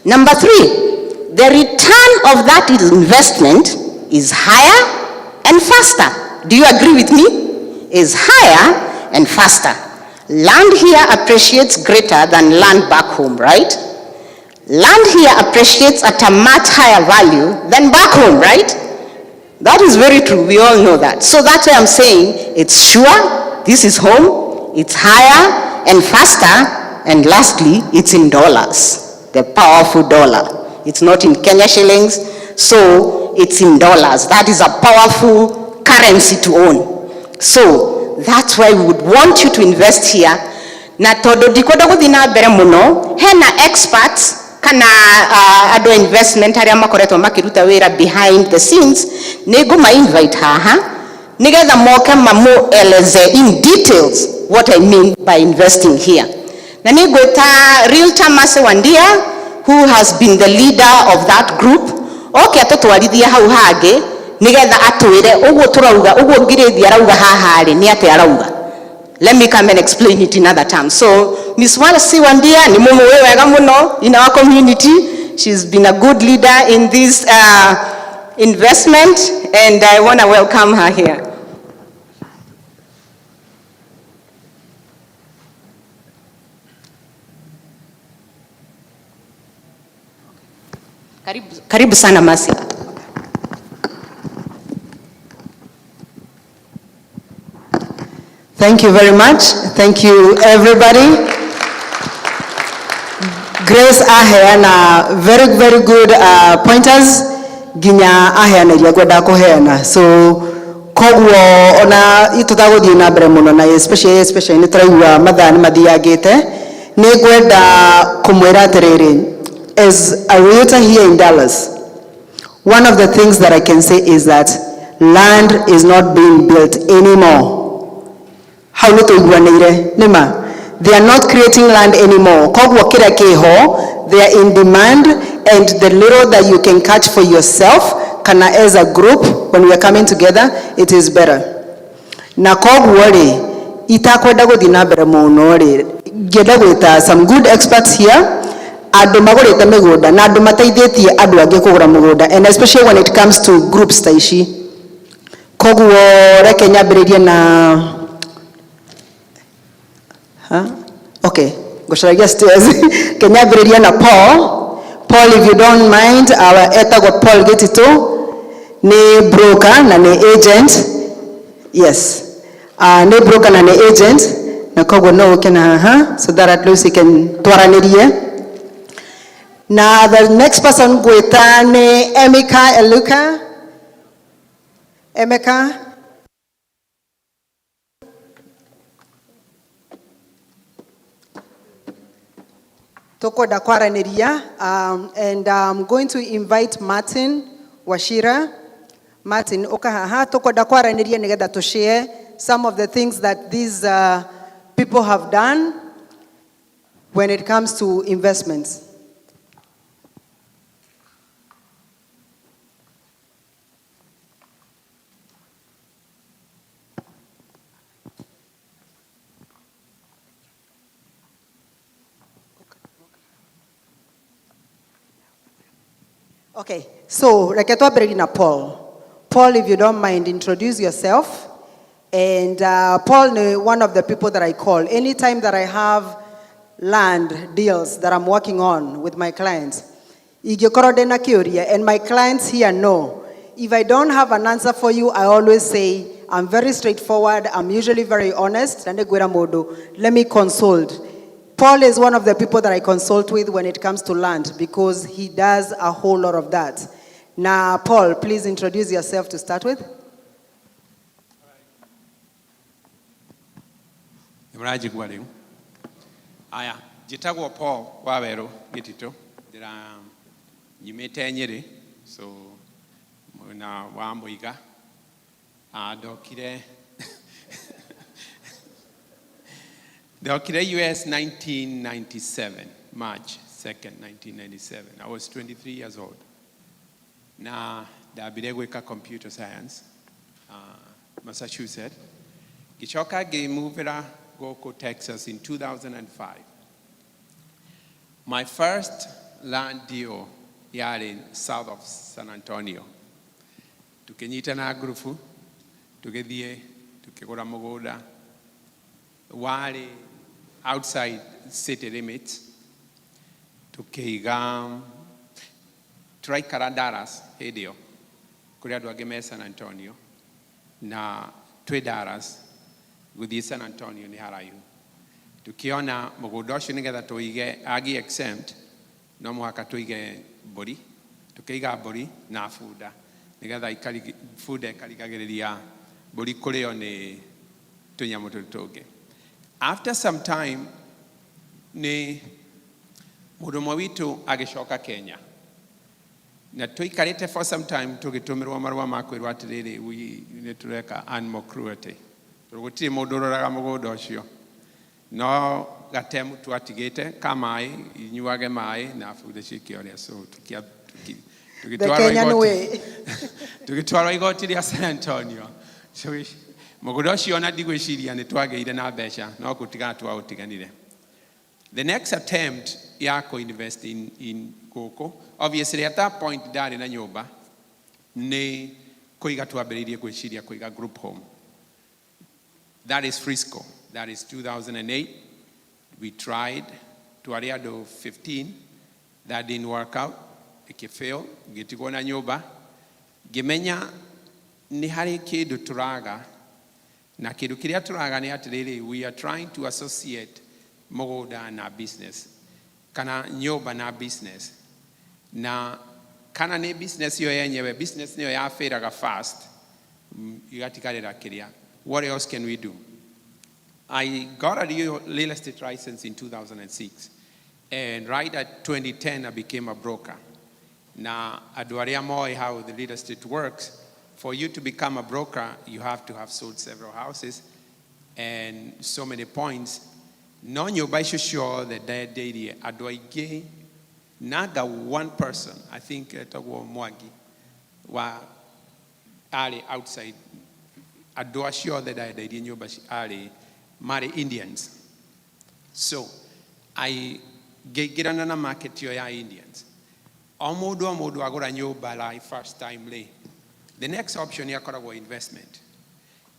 Speaker 13: Number three, the return of that investment is higher and faster. Do you agree with me? Is higher and faster. Land here appreciates greater than land back home, right? Land here appreciates at a much higher value than back home, right? That is very true. We all know that. So that's why I'm saying it's sure, this is home, it's higher and faster, and lastly, it's in dollars, the powerful dollar. It's not in Kenya shillings, so it's in dollars. That is a powerful currency to own. So that's why we would want you to invest here. Na todo dikoda guthina mbere muno, hena experts kana ado investment aria makoretwo makiruta wira behind the scenes, nego ma invite haha nigetha moke mamu eleze in details what I mean by investing here. Na nigweta Realtor Mase Wandia, who has been the leader of that group, okay atotwarithia hau hage nigetha atwire uguo turauga uguo ngirithi arauga haha ri ni ate arauga. Let me come and explain it in other terms. So Ms. Mase Wandia ni mumu wega muno in our community. She's been a good leader in this investment, and I want to welcome her here. Karibu sana Masi.
Speaker 12: Thank you very much. Thank you, everybody. Grace aheana very, very good pointers. Ginya aheana iria kuheana. So, kogwo ona itutaguthie na mbere muno na especially ni turaigua mathaa ni mathiangite. Ni ngwenda kumwira atiriri, as a realtor here in Dallas, one of the things that I can say is that land is not being built anymore. How they are not creating land anymore. They are in demand, and the little that you can catch for yourself, kana as a group, when we are coming together, it is better. Na kogwori itakwenda guthina mbere muno ri ngenda gwita some good experts here andu magurite migunda na andu mateithĩtie andu angĩ kũgũra mũgũnda, and especially when it comes to groups ta ici. Koguo reke nyambĩrĩrie na okay, ngũcaragia stairs. Kenyambĩrĩria na Paul. Paul, if you don't mind, etagwo Paul Gitito, nĩ broker na nĩ agent. Yes, nĩ broker na nĩ agent, na koguo no ũke na haha so that at least you can twaranĩrie. Na the next person ngwĩta nĩ Emeka Eluka. Emeka. Tokwenda kwaranĩria, and I'm going to invite Martin Wachira. Martin, ũka haha, tokwenda kwaranĩria nĩgetha to share some of the things that these people have done when it comes to investments. Okay, so reke twambĩrĩrie na Paul. Paul, if you don't mind, introduce yourself. And Paul is one of the people that I call anytime that I have land deals that I'm working on with my clients. Ingĩkorwo ndĩna kĩũria, and my clients here know, if I don't have an answer for you, I always say, I'm very straightforward, I'm usually very honest, and let me consult. Paul is one of the people that I consult with when it comes to land because he does a whole lot of that. Now, Paul, please introduce yourself to start with.
Speaker 11: Aya, jitagwo Paul Wawero Gitito. Ndira nyimete Nyeri, so na wa Muiga. Dokire US 1997, March 2nd, 1997. I was 23 years old. Na dabire gwika computer science, Massachusetts. Gichoka gimuvira goko Texas in 2005. My first land deal yari south of San Antonio. Tukenyita na grufu, tukethie, tukegora mugoda. Wale outside city limits, tukeiga traikara Dallas hedio kuria andu angi me San Antonio na twi Dallas guthie San Antonio ni haraihu tukiona mugunda ucio nigetha tuige agi exempt no muhaka tuige mburi tukeiga mburi na bunda nigetha bunda ikarigagiriria mburi kurio ni tunyamu tutungi. After some time, ni murumo witu agishoka Kenya. Na tuikarite for some time, tugitumirwa marua makwirwa atiriri ni tureka animal cruelty. Turugutiri mundu uroraga mugundo ucio. No gatemu twatigite kamai inyuage mai na bunda cikioria so tugitwarwa igoti ria San Antonio. So mugundo ucio na ndigwiciria ni twageire na mbeca no gutigana twautiganire. The next attempt ya co-invest in Coco, obviously at that point ndari na nyumba ni kuiga twambiririe gwiciria kuiga group home. That is Frisco. That is 2008. We tried to Ariado 15. That didn't work out. It failed. Gitigwo na nyumba. Gimenya ni hari kindu turaga. Na kindu kiria turaga ni atiriri, we are trying to associate muguda na business. Kana nyumba na business. Na kana ni business yo yenyewe, business niyo ya fairaga fast. Igatikarira kiria. What else can we do? I got a real estate license in 2006. And right at 2010, I became a broker. Now, aduaria moi how the real estate works. For you to become a broker, you have to have sold several houses and so many points. No, you're sure that that day, aduaige naga one person. I think Togo Mwagi wa ali outside. Adua sure that I did ali marry Indians. So I ngĩingĩrana na market ĩyo ya Indians. O mũndũ agũra nyũmba like first time lay. The next option yakoragwo investment.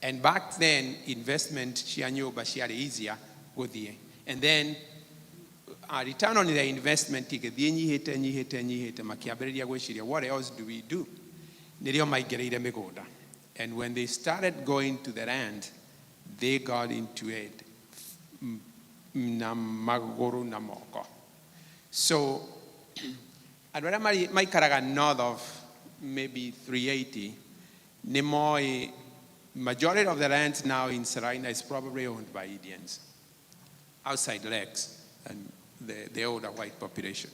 Speaker 11: And back then, investment cia nyũmba ciarĩ easier gũthiĩ. And then, return on the investment igĩthiĩ nyihĩte makĩambĩrĩria gwĩciria, what else do we do? Nĩrĩo maingĩrĩire mĩgũnda. And when they started going to the land, they got into it na magũrũ na moko. So, andũ arĩa maikaraga north of maybe 380, majority of the land now in Serena is probably owned by Indians, outside legs, and the older white population.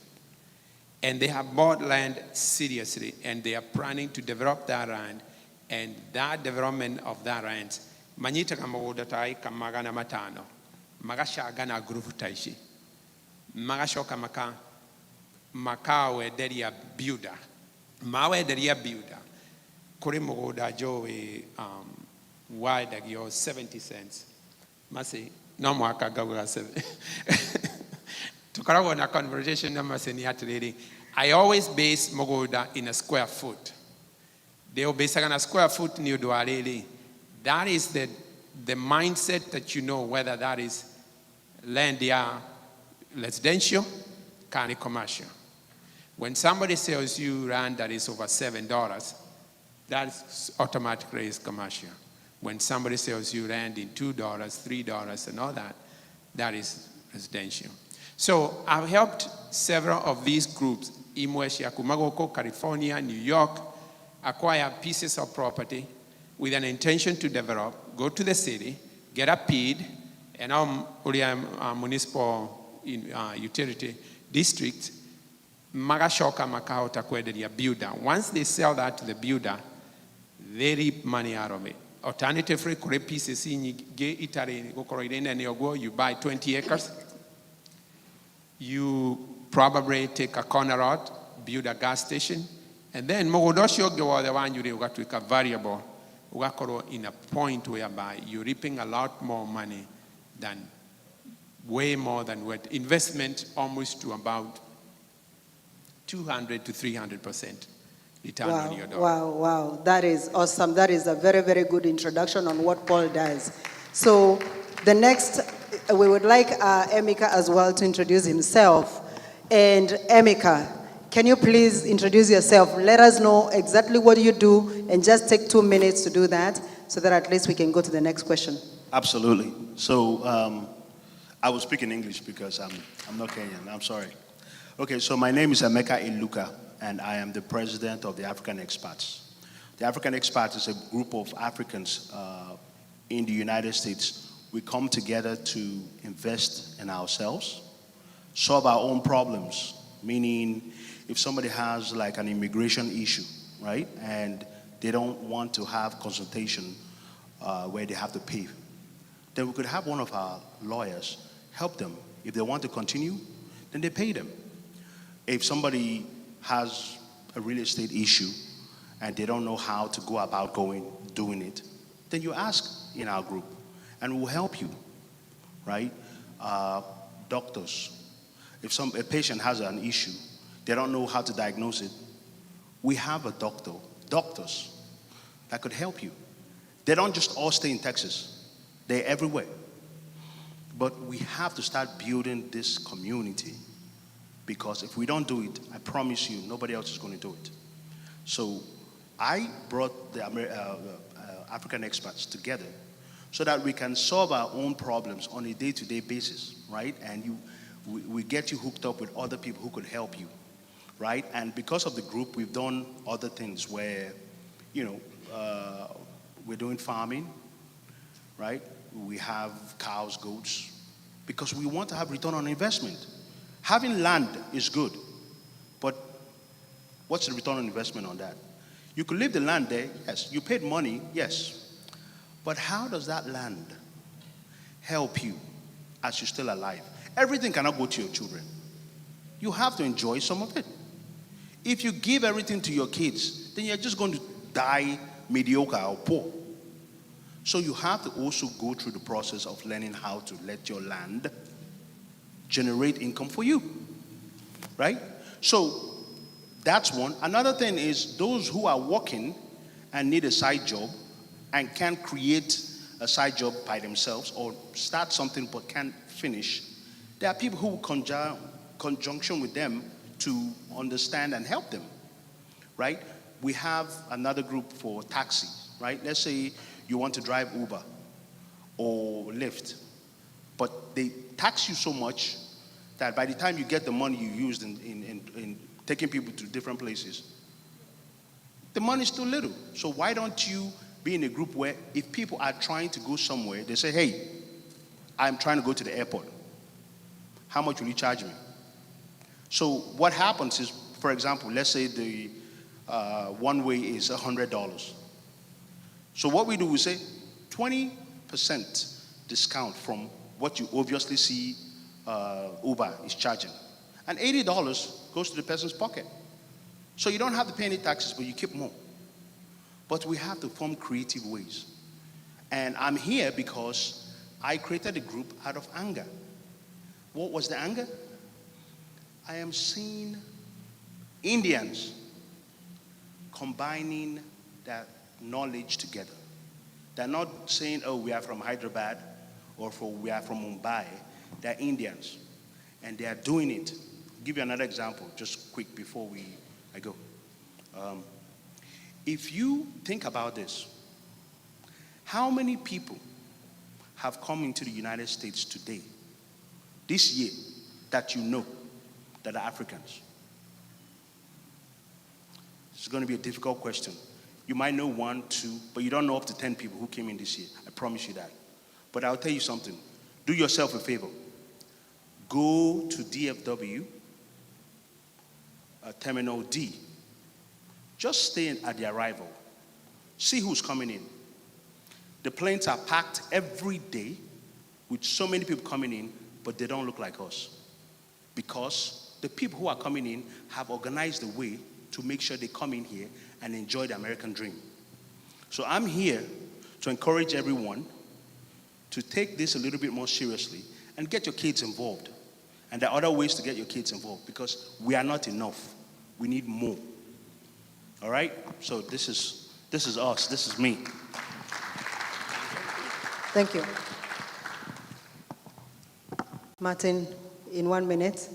Speaker 11: And they have bought land seriously, and they are planning to develop that land, and that development of that land, manyitaga mũgũnda ta ĩka 500, magacangana group ta ici, magacoka makawenderia builder, mawenderia builder, kũrĩ mũgũnda njũĩ wendagio 70 cents. Masi, no mwaka ngauga 7. Tukaragwo na conversation na masi ni atĩrĩrĩ, I always base mũgũnda in a square foot. They'll base on a square foot ni ũndũ wa rĩrĩ. That is the mindset that you know whether that is land ya residential, kind of commercial. When somebody sells you land that is over $7, that is automatically is commercial. When somebody sells you land in $2, $3 and all that, that is residential. So I've helped several of these groups, Imweshi, Akumagoko, California, New York, acquire pieces of property with an intention to develop, go to the city, get a PID, and our municipal utility district, magashoka makahota kwenderia builder. Once they sell that to the builder, they reap money out of it. Alternatively, kure pieces nyingĩ itarĩ gũkorwo irĩ nene ũguo, you buy 20 acres, you probably take a corner lot, build a gas station, and then mũgũnda ũcio ũngĩ wothe wanyurĩ ũgatuĩka variable, ugakorwo in a point whereby you're reaping a lot more money than, way more than what investment, almost to about 200 to 300% return on your dollar.
Speaker 12: Wow. That is awesome. That is a very, very good introduction on what Paul does. So the next, we would like Emeka as well to introduce himself. And Emeka, can you please introduce yourself? Let us know exactly what you do, and just take 2 minutes to do that, so that at least we can go to the next question.
Speaker 14: Absolutely. So I will speak in English because I'm not Kenyan. I'm sorry. Okay, so my name is Emeka Iluka, and I am the president of the African Expats. The African Expats is a group of Africans in the United States. We come together to invest in ourselves, solve our own problems, meaning if somebody has like an immigration issue, right, and they don't want to have consultation where they have to pay, then we could have one of our lawyers help them. If they want to continue, then they pay them. If somebody has a real estate issue and they don't know how to go about doing it, then you ask in our group and we'll help you, right? Doctors, if a patient has an issue, they don't know how to diagnose it, we have doctors that could help you. They don't just all stay in Texas, they're everywhere. But we have to start building this community, because if we don't do it, I promise you, nobody else is going to do it. So I brought the African Expats together so that we can solve our own problems on a day-to-day basis, right? And we get you hooked up with other people who could help you, right? And because of the group, we've done other things where, we're doing farming, right? We have cows, goats, because we want to have return on investment. Having land is good, but what's the return on investment on that? You could leave the land there, yes. You paid money, yes. But how does that land help you as you're still alive? Everything cannot go to your children. You have to enjoy some of it. If you give everything to your kids, then you're just going to die mediocre or poor. So you have to also go through the process of learning how to let your land generate income for you, right? So that's one. Another thing is those who are working and need a side job and can't create a side job by themselves or start something but can't finish, there are people who conjunction with them to understand and help them, right? We have another group for taxi, right? Let's say you want to drive Uber or Lyft, but they tax you so much that by the time you get the money you used in taking people to different places, the money is still little. So why don't you be in a group where if people are trying to go somewhere, they say, hey, I'm trying to go to the airport. How much will you charge me? So what happens is, for example, let's say the one way is $100. So what we do, we say 20% discount from what you obviously see Uber is charging. And $80 goes to the person's pocket. So you don't have to pay any taxes, but you keep more. But we have to form creative ways. And I'm here because I created a group out of anger. What was the anger? I am seeing Indians combining that knowledge together. They're not saying, oh, we are from Hyderabad or we are from Mumbai. They're Indians. And they are doing it. I'll give you another example, just quick before I go. If you think about this, how many people have come into the United States today, this year, that you know that are Africans? It's going to be a difficult question. You might know 1, 2, but you don't know up to 10 people who came in this year. I promise you that. But I'll tell you something. Do yourself a favor. Go to DFW, Terminal D. Just stay at the arrival. See who's coming in. The planes are packed every day with so many people coming in, but they don't look like us. Because the people who are coming in have organized a way to make sure they come in here and enjoy the American dream. So I'm here to encourage everyone to take this a little bit more seriously and get your kids involved. And there are other ways to get your kids involved because we are not enough. We need more. All right? So this is us. This is me.
Speaker 12: Thank you. Martin, in 1 minute,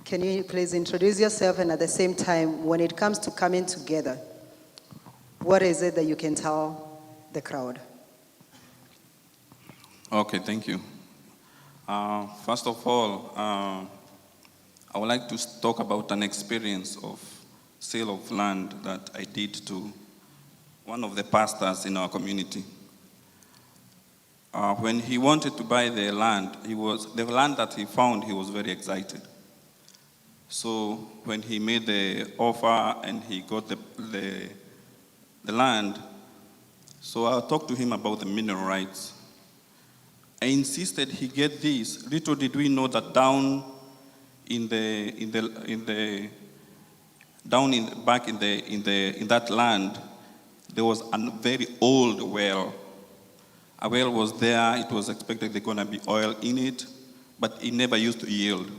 Speaker 12: can you please introduce yourself, and at the same time, when it comes to coming together, what is it that you can tell the crowd?
Speaker 3: Okay, thank you. First of all, I would like to talk about an experience of sale of land that I did to one of the pastors in our community. When he wanted to buy the land, the land that he found, he was very excited. So when he made the offer and he got the land, so I talked to him about the mineral rights. I insisted he get this. Little did we know that in that land, there was a very old well. A well was there. It was expected there's going to be oil in it, but it never used to yield.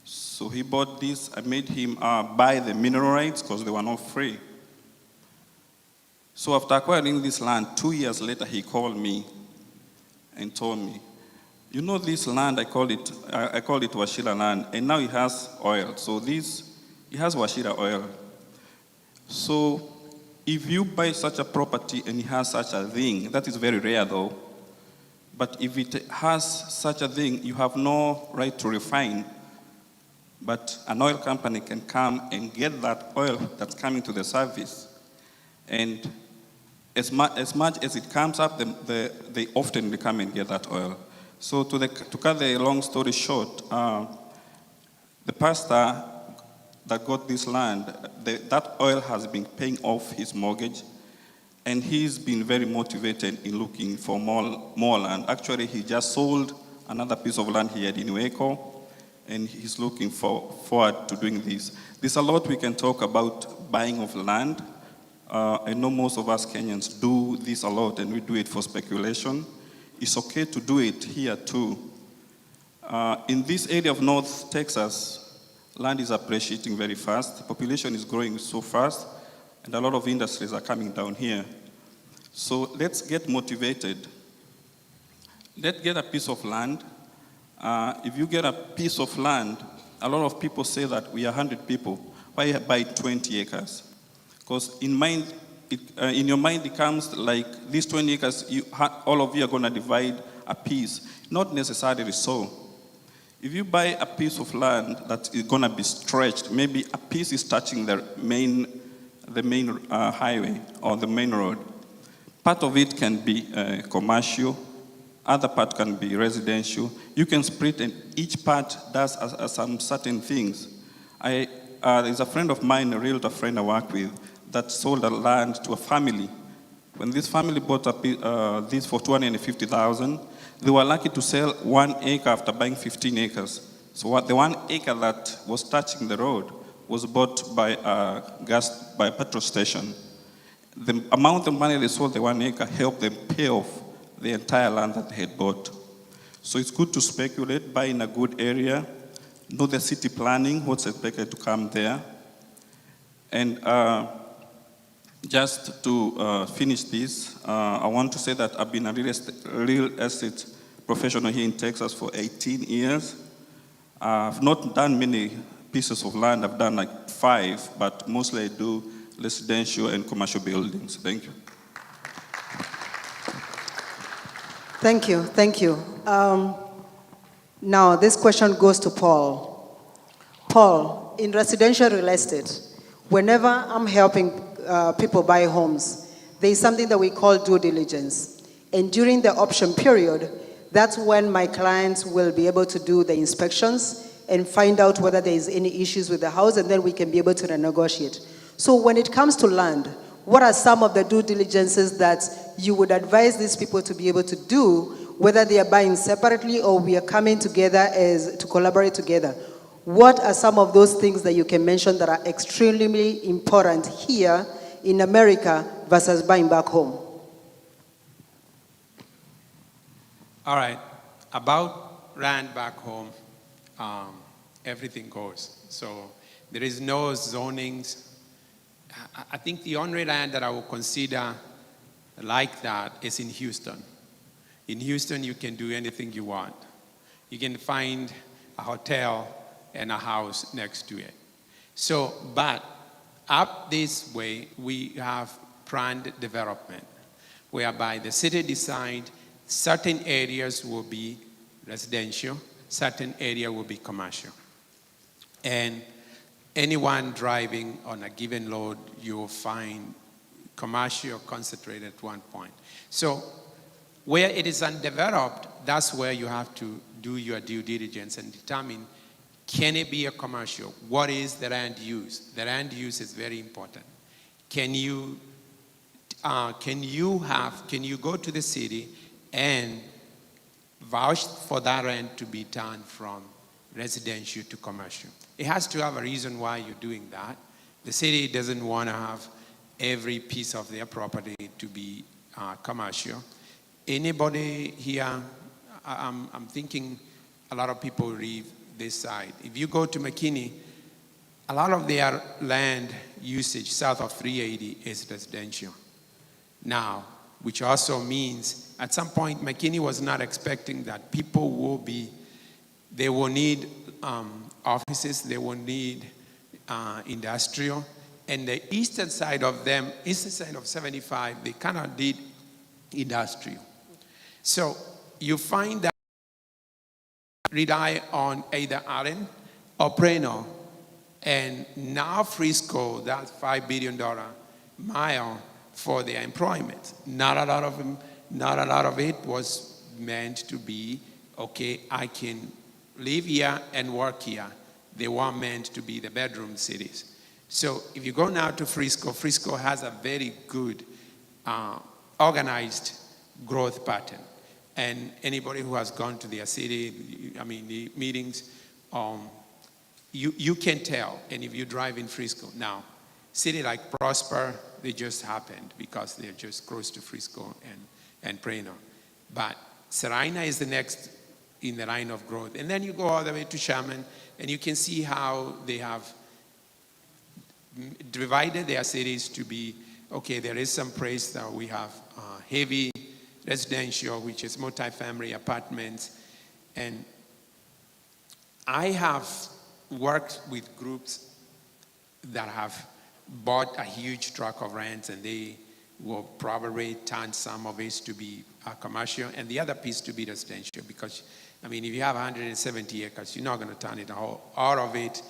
Speaker 3: So he bought this. I made him buy the mineral rights because they were not free. So after acquiring this land, 2 years later, he called me and told me, you know this land, I call it Washira land, and now it has oil. So it has Washira oil. So if you buy such a property and it has such a thing, that is very rare though, but if it has such a thing, you have no right to refine, but an oil company can come and get that oil that's coming to the surface. And as much as it comes up, they often come and get that oil. So to cut the long story short, the pastor that got this land, that oil has been paying off his mortgage, and he's been very motivated in looking for more land. Actually, he just sold another piece of land he had in Ueko, and he's looking forward to doing this. There's a lot we can talk about buying of land. I know most of us Kenyans do this a lot, and we do it for speculation. It's okay to do it here too. In this area of North Texas, land is appreciating very fast. The population is growing so fast, and a lot of industries are coming down here. So let's get motivated. Let's get a piece of land. If you get a piece of land, a lot of people say that we are 100 people. Why buy 20 acres? Because in your mind it comes like these 20 acres, all of you are going to divide a piece. Not necessarily so. If you buy a piece of land that is going to be stretched, maybe a piece is touching the main highway or the main road. Part of it can be commercial, other part can be residential. You can split, and each part does some certain things. There's a friend of mine, a realtor friend I work with, that sold a land to a family. When this family bought this for $250,000, they were lucky to sell 1 acre after buying 15 acres. So the 1 acre that was touching the road was bought by a petrol station. The amount of money they sold the 1 acre helped them pay off the entire land that they had bought. So it's good to speculate, buy in a good area, know the city planning, what's expected to come there. And just to finish this, I want to say that I've been a real estate professional here in Texas for 18 years. I've not done many pieces of land, I've done like 5, but mostly I do residential and commercial buildings. Thank you.
Speaker 12: Thank you, thank you. Now, this question goes to Paul. Paul, in residential real estate, whenever I'm helping people buy homes, there's something that we call due diligence. And during the option period, that's when my clients will be able to do the inspections and find out whether there is any issues with the house, and then we can be able to renegotiate. So when it comes to land, what are some of the due diligences that you would advise these people to be able to do, whether they are buying separately or we are coming together to collaborate together? What are some of those things that you can mention that are extremely important here in America versus buying back home?
Speaker 11: All right, about land back home, everything goes. So there is no zonings. I think the only land that I would consider like that is in Houston. In Houston, you can do anything you want. You can find a hotel and a house next to it. So, but up this way, we have planned development, whereby the city decides certain areas will be residential, certain area will be commercial. And anyone driving on a given load, you'll find commercial concentrated at one point. So where it is undeveloped, that's where you have to do your due diligence and determine, can it be a commercial? What is the land use? The land use is very important. Can you go to the city and vouch for that land to be turned from residential to commercial? It has to have a reason why you're doing that. The city doesn't want to have every piece of their property to be commercial. Anybody here, I'm thinking a lot of people leave this side. If you go to McKinney, a lot of their land usage south of 380 is residential. Now, which also means at some point McKinney was not expecting that people will be, they will need offices, they will need industrial, and the eastern side of them, eastern side of 75, they cannot need industrial. So you find that rely on either Allen or Plano, and now Frisco, that's $5 billion mile for their employment. Not a lot of it was meant to be, okay, I can live here and work here. They were meant to be the bedroom cities. So if you go now to Frisco, Frisco has a very good organized growth pattern. And anybody who has gone to their city, I mean, the meetings, you can tell. And if you drive in Frisco, now, city like Prosper, they just happened because they're just close to Frisco and Plano. But Serena is the next in the line of growth. And then you go all the way to Sherman, and you can see how they have divided their cities to be, okay, there is some place that we have heavy residential, which is multifamily apartments. And I have worked with groups that have bought a huge tract of land, and they will probably turn some of it to be commercial and the other piece to be residential, because I mean, if you have 170 acres, you're not going to turn it all of it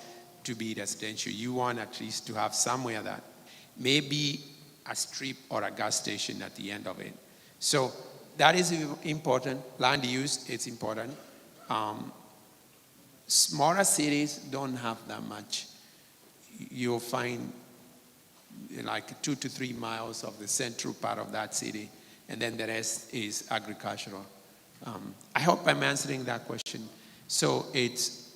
Speaker 11: to be residential. You want at least to have somewhere that maybe a strip or a gas station at the end of it. So that is important. Land use is important. Smaller cities don't have that much. You'll find like 2 to 3 miles of the central part of that city, and then the rest is agricultural. I hope I'm answering that question. So it's,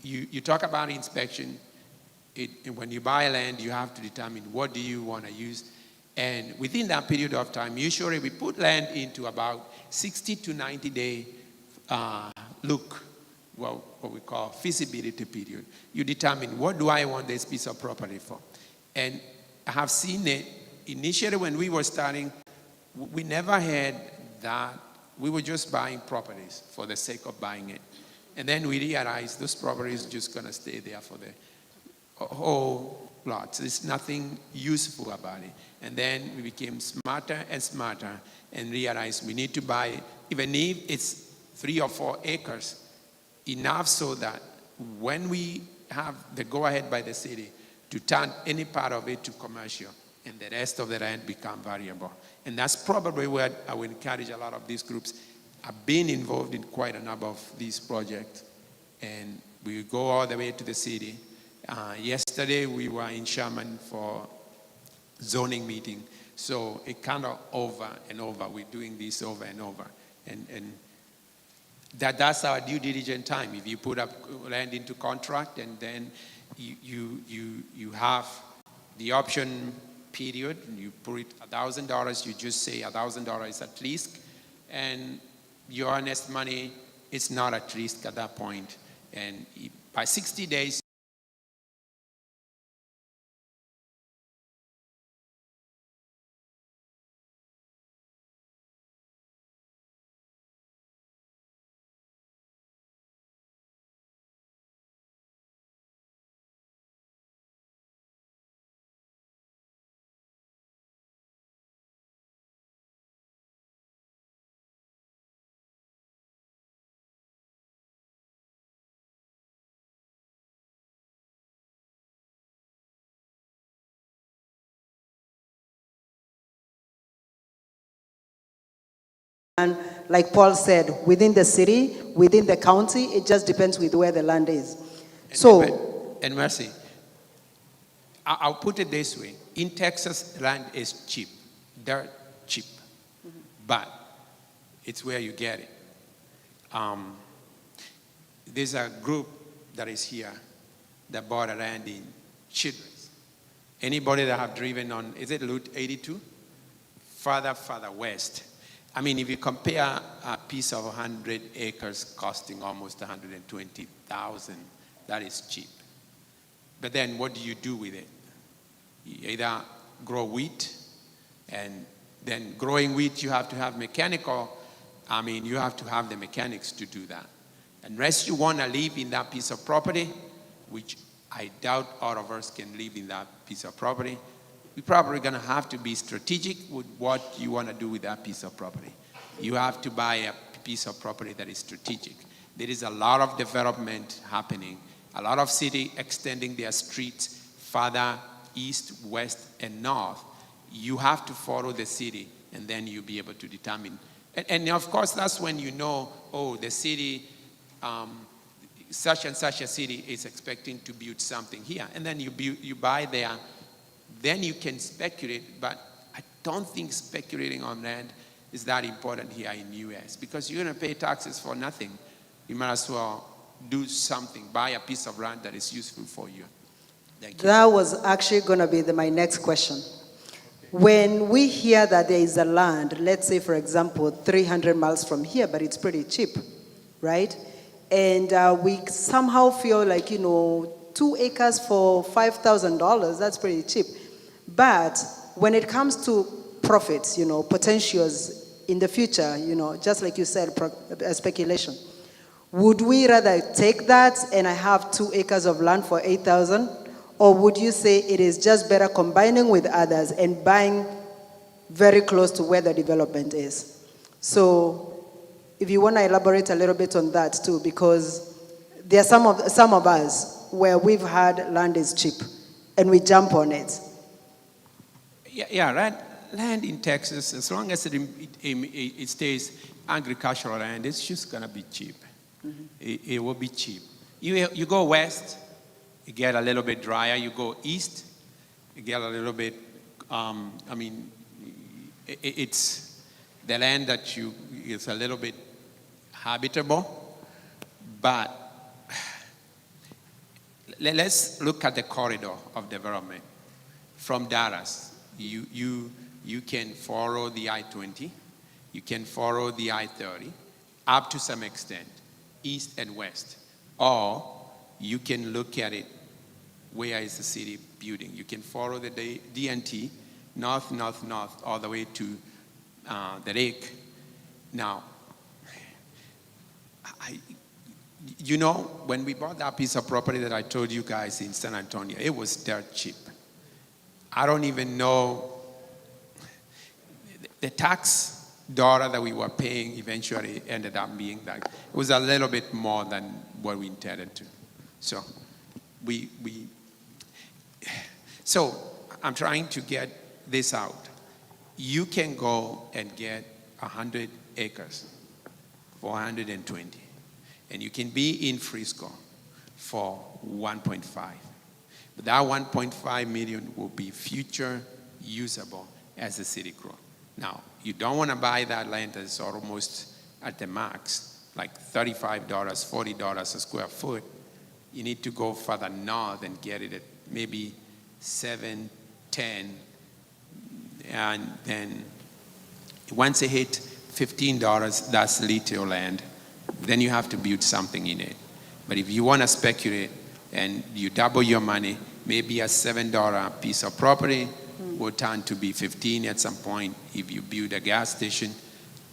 Speaker 11: you talk about inspection. When you buy land, you have to determine what do you want to use. And within that period of time, usually we put land into about 60 to 90 day look, what we call feasibility period. You determine, what do I want this piece of property for? And I have seen it, initially when we were starting, we never had that. We were just buying properties for the sake of buying it. And then we realized those properties are just going to stay there for the whole lot. So there's nothing useful about it. And then we became smarter and smarter and realized we need to buy, even if it's 3 or 4 acres, enough so that when we have the go-ahead by the city to turn any part of it to commercial, and the rest of the land become variable. And that's probably where I would encourage a lot of these groups. I've been involved in quite a number of these projects, and we go all the way to the city. Yesterday we were in Sherman for zoning meeting, so it kind of over and over. We're doing this over and over, and that's our due diligence time. If you put up land into contract, and then you have the option period, and you put it $1,000, you just say $1,000 is at risk, and your earnest money is not at risk at that point. And by 60 days,
Speaker 12: And like Paul said, within the city, within the county, it just depends with where the land is.
Speaker 11: and Mercy, I'll put it this way. In Texas, land is cheap, dirt cheap, but it's where you get it. There's a group that is here that bought a land in Childress. Anybody that have driven on, is it Route 82? Farther west. I mean, if you compare a piece of 100 acres costing almost $120,000, that is cheap. But then what do you do with it? You either grow wheat, and then growing wheat, you have to have you have to have the mechanics to do that. Unless you want to live in that piece of property, which I doubt all of us can live in that piece of property, you're probably going to have to be strategic with what you want to do with that piece of property. You have to buy a piece of property that is strategic. There is a lot of development happening, a lot of cities extending their streets farther east, west, and north. You have to follow the city, and then you'll be able to determine. And of course, that's when you know, the city, such and such a city is expecting to build something here. And then you buy there. Then you can speculate, but I don't think speculating on land is that important here in the U.S. because you're going to pay taxes for nothing. You might as well do something, buy a piece of land that is useful for you. Thank you.
Speaker 12: That was actually going to be my next question. When we hear that there is a land, let's say, for example, 300 miles from here, but it's pretty cheap, right? And we somehow feel like, 2 acres for $5,000, that's pretty cheap. But when it comes to profits, potentials in the future, just like you said, speculation, would we rather take that and I have 2 acres of land for 8,000? Or would you say it is just better combining with others and buying very close to where the development is? So if you want to elaborate a little bit on that too, because there are some of us where we've had land is cheap and we jump on it.
Speaker 11: Yeah, right. Land in Texas, as long as it stays agricultural land, it's just going to be cheap.
Speaker 12: Mm-hmm.
Speaker 11: It will be cheap. You go west, you get a little bit drier. You go east, you get a little bit, it's the land that is a little bit habitable, but let's look at the corridor of development. From Dallas, you can follow the I-20, you can follow the I-30, up to some extent, east and west. Or you can look at it, where is the city building? You can follow the DNT, north, all the way to the lake. Now, when we bought that piece of property that I told you guys in San Antonio, it was dirt cheap. I don't even know, the tax dollar that we were paying eventually ended up being that. It was a little bit more than what we intended to. So so I'm trying to get this out. You can go and get 100 acres for 120, and you can be in Frisco for 1.5. But that 1.5 million will be future usable as the city grows. Now, you don't want to buy that land that's almost at the max, like $35, $40 a square foot. You need to go further north and get it at maybe 7, 10, and then once it hit $15, that's little land. Then you have to build something in it. But if you want to speculate and you double your money, maybe a $7 piece of property will turn to be 15 at some point if you build a gas station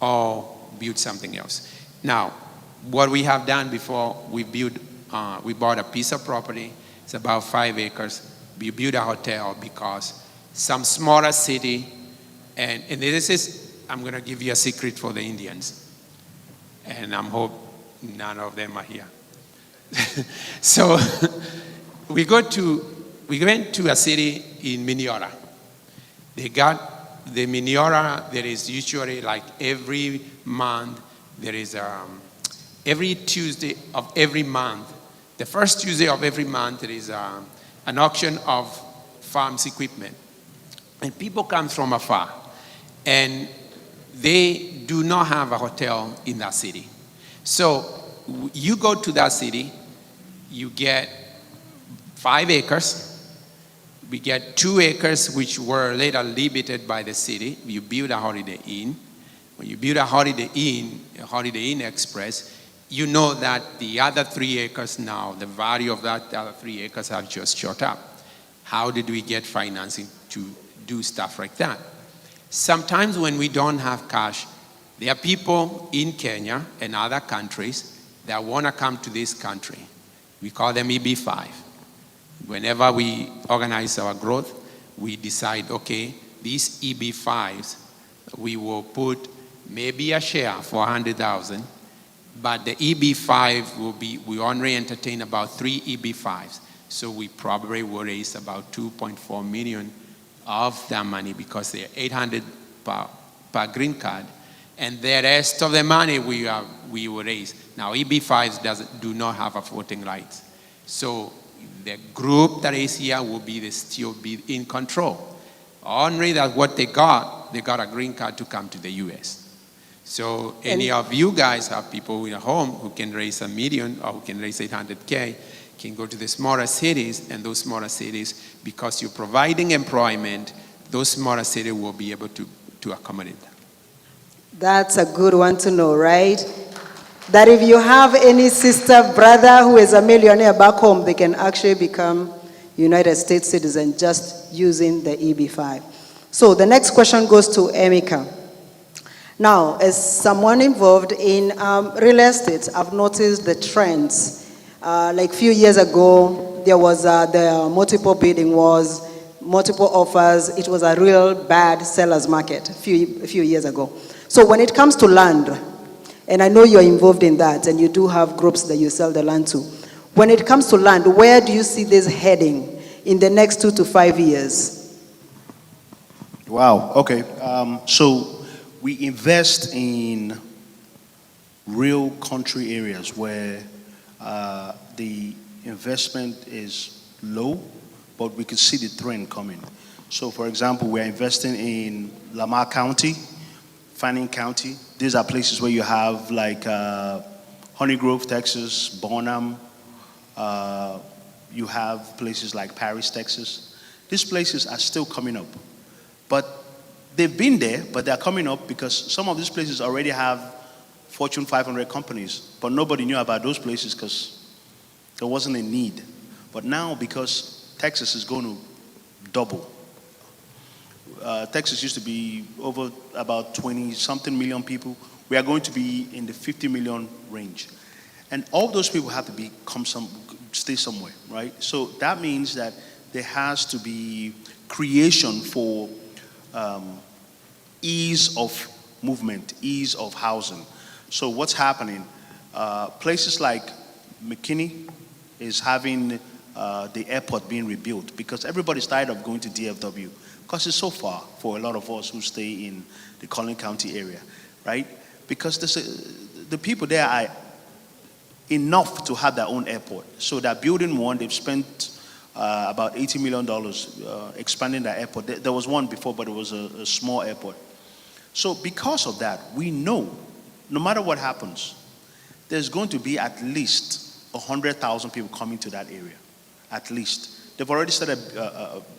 Speaker 11: or build something else. Now, what we have done before, we bought a piece of property. It's about 5 acres. We built a hotel because some smaller city, and this is, I'm going to give you a secret for the Indians, and I hope none of them are here. So we went to a city in Minnesota. They got the Minnesota. There is usually like every month, there is every Tuesday of every month, the first Tuesday of every month, there is an auction of farms equipment. And people come from afar, and they do not have a hotel in that city. So you go to that city, you get 5 acres. We get 2 acres, which were later limited by the city. You build a Holiday Inn. When you build a Holiday Inn Express, you know that the other 3 acres now, the value of that other 3 acres have just shot up. How did we get financing to do stuff like that? Sometimes when we don't have cash, there are people in Kenya and other countries that want to come to this country. We call them EB5. Whenever we organize our growth, we decide, okay, these EB5s, we will put maybe a share for 100,000, but the EB5 will be, we only entertain about 3 EB5s. So we probably will raise about 2.4 million of that money because they're 800 per green card. And the rest of the money we will raise. Now EB5s do not have a voting rights. So the group that is here will still be in control. Only that what they got a green card to come to the US. So any of you guys have people in a home who can raise $1 million or who can raise 800K, can go to the smaller cities, and those smaller cities, because you're providing employment, those smaller cities will be able to accommodate them.
Speaker 12: That's a good one to know, right? that if you have any sister, brother who is a millionaire back home, they can actually become United States citizens just using the EB5. So the next question goes to Emeka. Now, as someone involved in real estate, I've noticed the trends. Like a few years ago, there was the multiple bidding wars, multiple offers. It was a real bad seller's market a few years ago. So when it comes to land, and I know you're involved in that, and you do have groups that you sell the land to. When it comes to land, where do you see this heading in the next 2 to 5 years?
Speaker 14: Wow, okay. So we invest in real country areas where the investment is low, but we can see the trend coming. So for example, we're investing in Lamar County, Fannin County. These are places where you have like Honey Grove, Texas, Bonham. You have places like Paris, Texas. These places are still coming up. But they've been there, but they're coming up because some of these places already have Fortune 500 companies. But nobody knew about those places because there wasn't a need. But now, because Texas is going to double. Texas used to be over about 20-something million people. We are going to be in the 50 million range. And all those people have to stay somewhere, right? So that means that there has to be creation for ease of movement, ease of housing. So what's happening? Places like McKinney is having the airport being rebuilt because everybody's tired of going to DFW because it's so far for a lot of us who stay in the Collin County area, right? Because the people there are enough to have their own airport. So they're building one. They've spent about $80 million expanding the airport. There was one before, but it was a small airport. So because of that, we know, no matter what happens, there's going to be at least 100,000 people coming to that area, at least. They've already started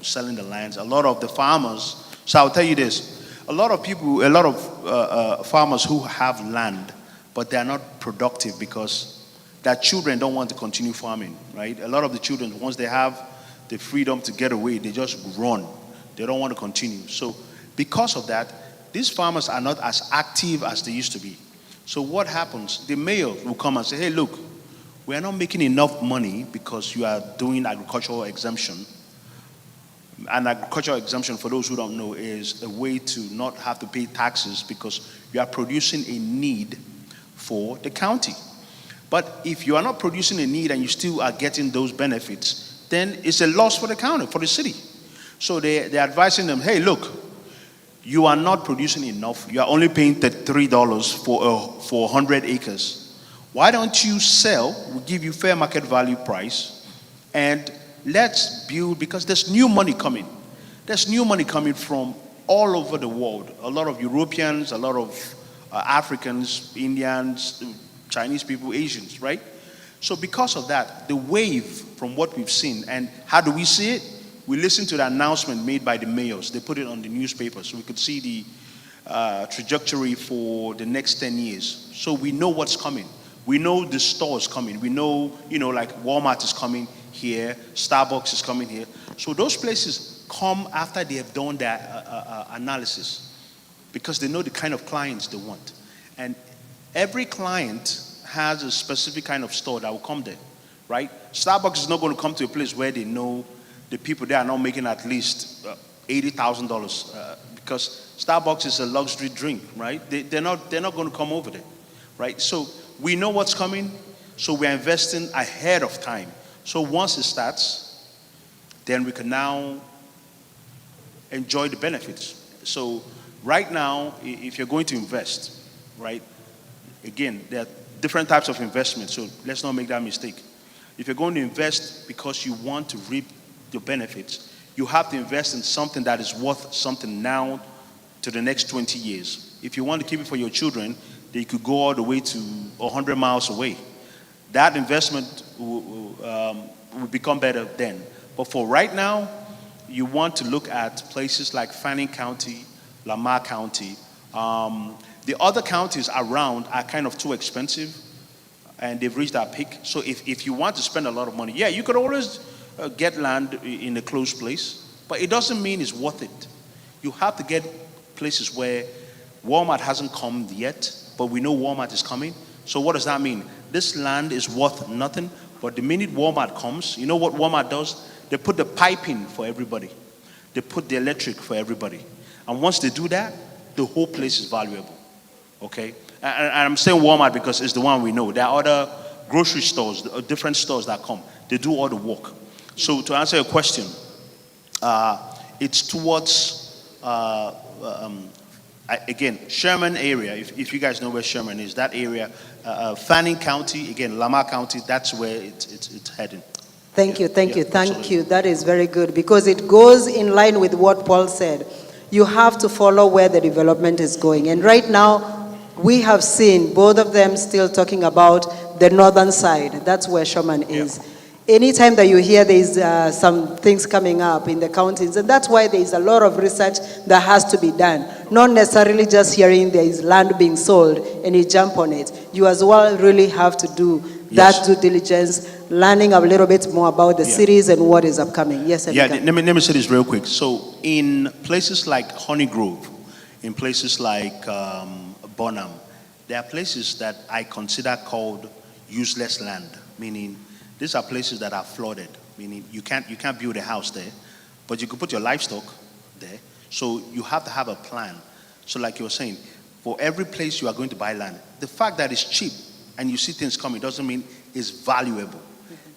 Speaker 14: selling the lands. A lot of the farmers, so I'll tell you this, a lot of farmers who have land, but they are not productive because their children don't want to continue farming, right? A lot of the children, once they have the freedom to get away, they just run. They don't want to continue. So because of that, these farmers are not as active as they used to be. So what happens? The mayor will come and say, hey, look, we are not making enough money because you are doing agricultural exemption. An agricultural exemption, for those who don't know, is a way to not have to pay taxes because you are producing a need for the county. But if you are not producing a need and you still are getting those benefits, then it's a loss for the county, for the city. So they're advising them, hey, look, you are not producing enough. You are only paying $33 for 100 acres. Why don't you sell? We'll give you fair market value price, and let's build, because there's new money coming. There's new money coming from all over the world. A lot of Europeans, a lot of Africans, Indians, Chinese people, Asians, right? So because of that, the wave from what we've seen, and how do we see it? We listen to the announcement made by the mayors. They put it on the newspaper so we could see the trajectory for the next 10 years. So we know what's coming. We know the store is coming. We know, like Walmart is coming here, Starbucks is coming here. So those places come after they have done their analysis because they know the kind of clients they want. And every client has a specific kind of store that will come there, right? Starbucks is not going to come to a place where they know the people there are not making at least $80,000 because Starbucks is a luxury drink, right? They're not going to come over there, right? So we know what's coming, so we're investing ahead of time. So once it starts, then we can now enjoy the benefits. So right now, if you're going to invest, right, again, there are different types of investment, so let's not make that mistake. If you're going to invest because you want to reap the benefits, you have to invest in something that is worth something now to the next 20 years. If you want to keep it for your children, then you could go all the way to 100 miles away. That investment will become better then. But for right now, you want to look at places like Fannin County, Lamar County. The other counties around are kind of too expensive. and they've reached that peak. So if you want to spend a lot of money, yeah, you could always get land in a closed place, but it doesn't mean it's worth it. You have to get places where Walmart hasn't come yet, but we know Walmart is coming. So what does that mean? This land is worth nothing, but the minute Walmart comes, you know what Walmart does? They put the piping for everybody. They put the electric for everybody. And once they do that, the whole place is valuable, okay? And I'm saying Walmart because it's the one we know. There are other grocery stores, different stores that come. They do all the work. So to answer your question, it's towards, again, Sherman area. If you guys know where Sherman is, that area, Fanning County, again, Lamar County, that's where it's heading.
Speaker 12: Thank you. That is very good because it goes in line with what Paul said. You have to follow where the development is going. And right now, we have seen both of them still talking about the northern side. That's where Sherman is. Yeah. Anytime that you hear there's some things coming up in the counties, and that's why there's a lot of research that has to be done. Not necessarily just hearing there is land being sold and you jump on it. You as well really have to do that due diligence, learning a little bit more about the cities and what is upcoming. Yes,
Speaker 14: Edgar. Yeah, let me say this real quick. So in places like Honey Grove, in places like Bonham, there are places that I consider called useless land, meaning these are places that are flooded, meaning you can't build a house there, but you can put your livestock there. So you have to have a plan. So like you were saying, for every place you are going to buy land, the fact that it's cheap and you see things coming doesn't mean it's valuable.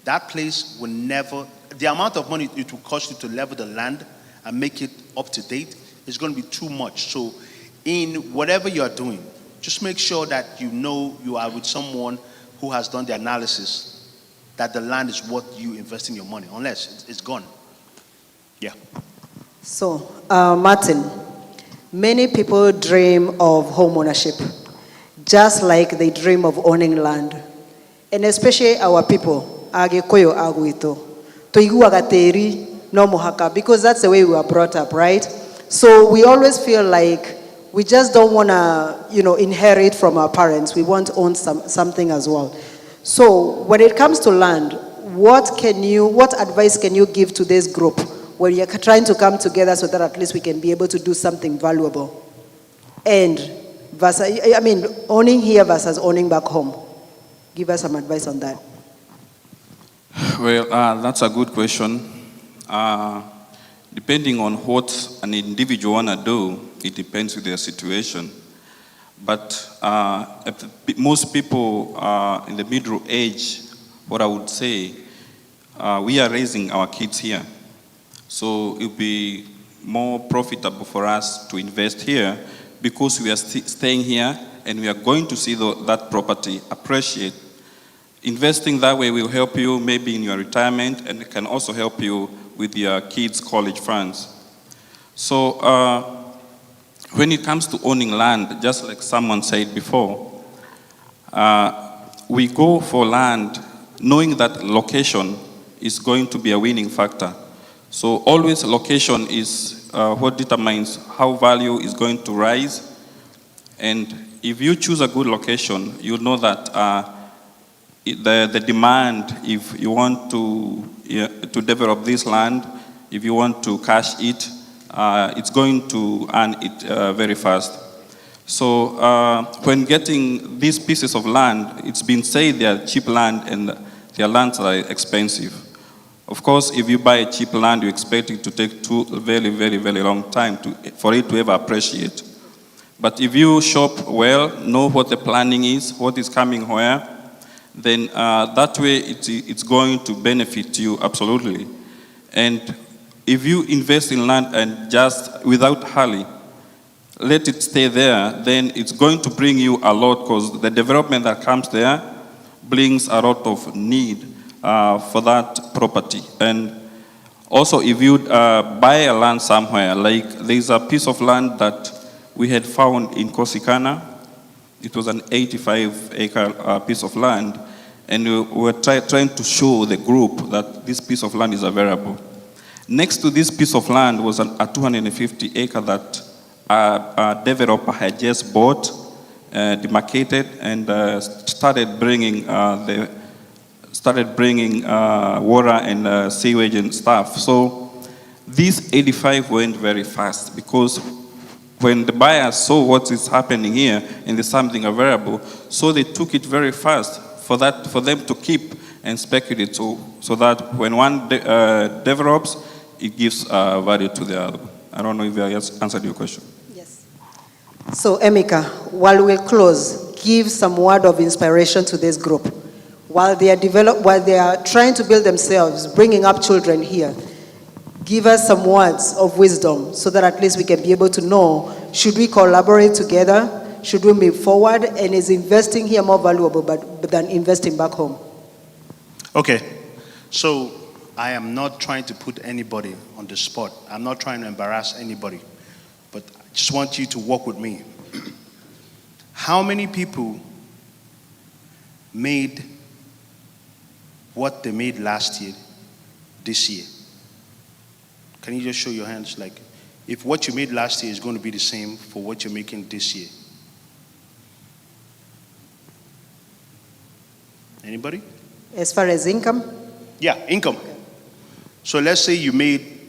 Speaker 14: That place will never, the amount of money it will cost you to level the land and make it up to date is going to be too much. So in whatever you are doing, just make sure that you know you are with someone who has done the analysis that the land is worth you investing your money, unless it's gone. Yeah.
Speaker 12: So, Martin, many people dream of home ownership, just like they dream of owning land. And especially our people, Agikoyo Aguito, Toiguaga Teri, no Mohaka, because that's the way we were brought up, right? So we always feel like we just don't want to, inherit from our parents. We want to own something as well. So when it comes to land, what advice can you give to this group where you're trying to come together so that at least we can be able to do something valuable? And owning here versus owning back home. Give us some advice on that.
Speaker 3: Well, that's a good question. Depending on what an individual want to do, it depends with their situation. But most people in the middle age, what I would say, we are raising our kids here. So it will be more profitable for us to invest here because we are staying here and we are going to see that property appreciate. Investing that way will help you maybe in your retirement, and it can also help you with your kids' college funds. So when it comes to owning land, just like someone said before, we go for land knowing that location is going to be a winning factor. So always location is what determines how value is going to rise. And if you choose a good location, you know that the demand, if you want to develop this land, if you want to cash it, it's going to earn it very fast. So when getting these pieces of land, it's been said they are cheap land and their lands are expensive. Of course, if you buy a cheap land, you expect it to take very, very, very long time for it to ever appreciate. But if you shop well, know what the planning is, what is coming where, then that way it's going to benefit you absolutely. And if you invest in land and just without hurry, let it stay there, then it's going to bring you a lot because the development that comes there brings a lot of need for that property. And also if you buy a land somewhere, like there's a piece of land that we had found in Corsicana. It was an 85-acre piece of land, and we were trying to show the group that this piece of land is available. Next to this piece of land was a 250-acre that a developer had just bought, demarcated and started bringing water and sewage and stuff. So these 85 went very fast because when the buyers saw what is happening here and there's something available, so they took it very fast for them to keep and speculate, so that when one develops, it gives value to the other. I don't know if I answered your question.
Speaker 12: Yes. So, Emeka, while we close, give some word of inspiration to this group. While they are trying to build themselves, bringing up children here, give us some words of wisdom so that at least we can be able to know, should we collaborate together? Should we move forward? And is investing here more valuable than investing back home?
Speaker 14: Okay, so I am not trying to put anybody on the spot. I'm not trying to embarrass anybody, but I just want you to walk with me. How many people made what they made last year, this year? Can you just show your hands? Like, if what you made last year is going to be the same for what you're making this year? Anybody?
Speaker 12: As far as income?
Speaker 14: Yeah, income. Okay. So let's say you made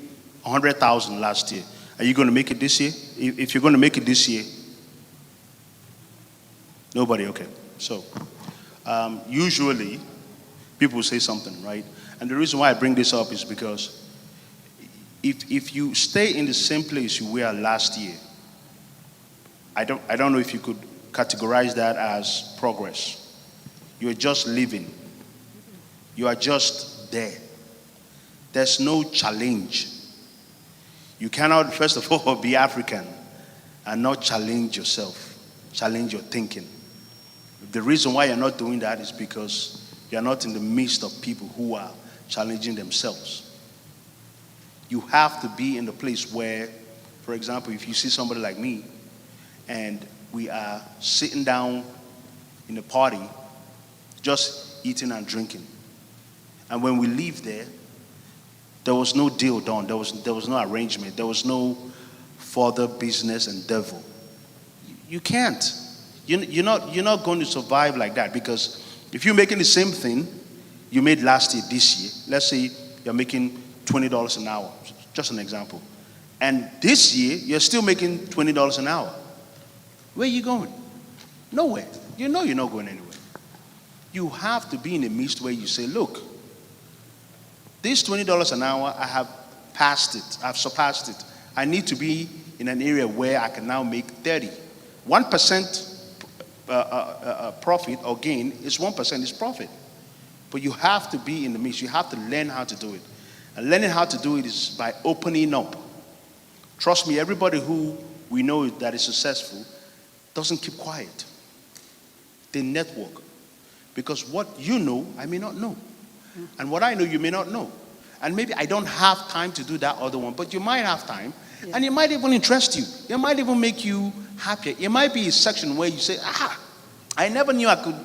Speaker 14: 100,000 last year. Are you going to make it this year? If you're going to make it this year? Nobody, okay. So usually people say something, right? And the reason why I bring this up is because if you stay in the same place you were last year, I don't know if you could categorize that as progress. You're just living. You are just there. There's no challenge. You cannot, first of all, be African and not challenge yourself, challenge your thinking. The reason why you're not doing that is because you're not in the midst of people who are challenging themselves. You have to be in the place where, for example, if you see somebody like me and we are sitting down in a party, just eating and drinking. And when we leave there was no deal done. There was no arrangement. There was no further business endeavor. You can't. You're not going to survive like that, because if you're making the same thing you made last year, this year, let's say you're making $20 an hour, just an example, and this year you're still making $20 an hour, where are you going? Nowhere. You know you're not going anywhere. You have to be in a midst where you say, look, this $20 an hour, I have passed it. I've surpassed it. I need to be in an area where I can now make 30. 1% profit or gain is 1% is profit. But you have to be in the midst. You have to learn how to do it. And learning how to do it is by opening up. Trust me, everybody who we know that is successful doesn't keep quiet. They network. Because what you know, I may not know. And what I know, you may not know. And maybe I don't have time to do that other one, but you might have time. Yeah. And it might even interest you. It might even make you happier. It might be a section where you say, I never knew I could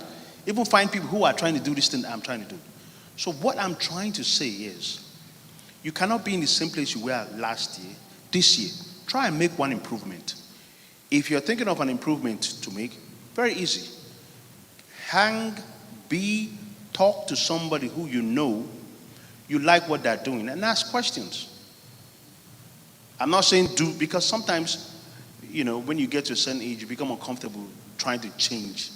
Speaker 14: even find people who are trying to do this thing that I'm trying to do. So what I'm trying to say is, you cannot be in the same place you were last year, this year. Try and make one improvement. If you're thinking of an improvement to make, very easy. Talk to somebody who you know you like what they're doing, and ask questions. I'm not saying do, because sometimes, when you get to a certain age, you become uncomfortable trying to change.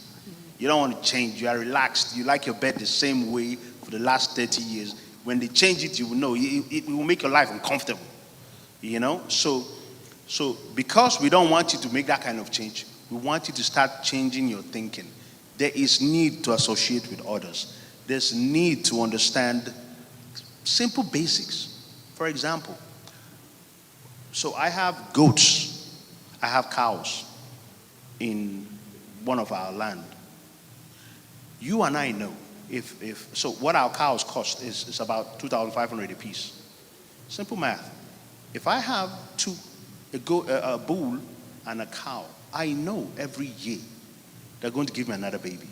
Speaker 14: You don't want to change. You are relaxed. You like your bed the same way for the last 30 years. When they change it, you will know. It will make your life uncomfortable. So because we don't want you to make that kind of change, we want you to start changing your thinking. There is need to associate with others. There's need to understand simple basics. For example, so I have goats, I have cows in one of our land. You and I know so what our cows cost is about 2,500 a piece. Simple math. If I have a bull and a cow, I know every year they're going to give me another baby,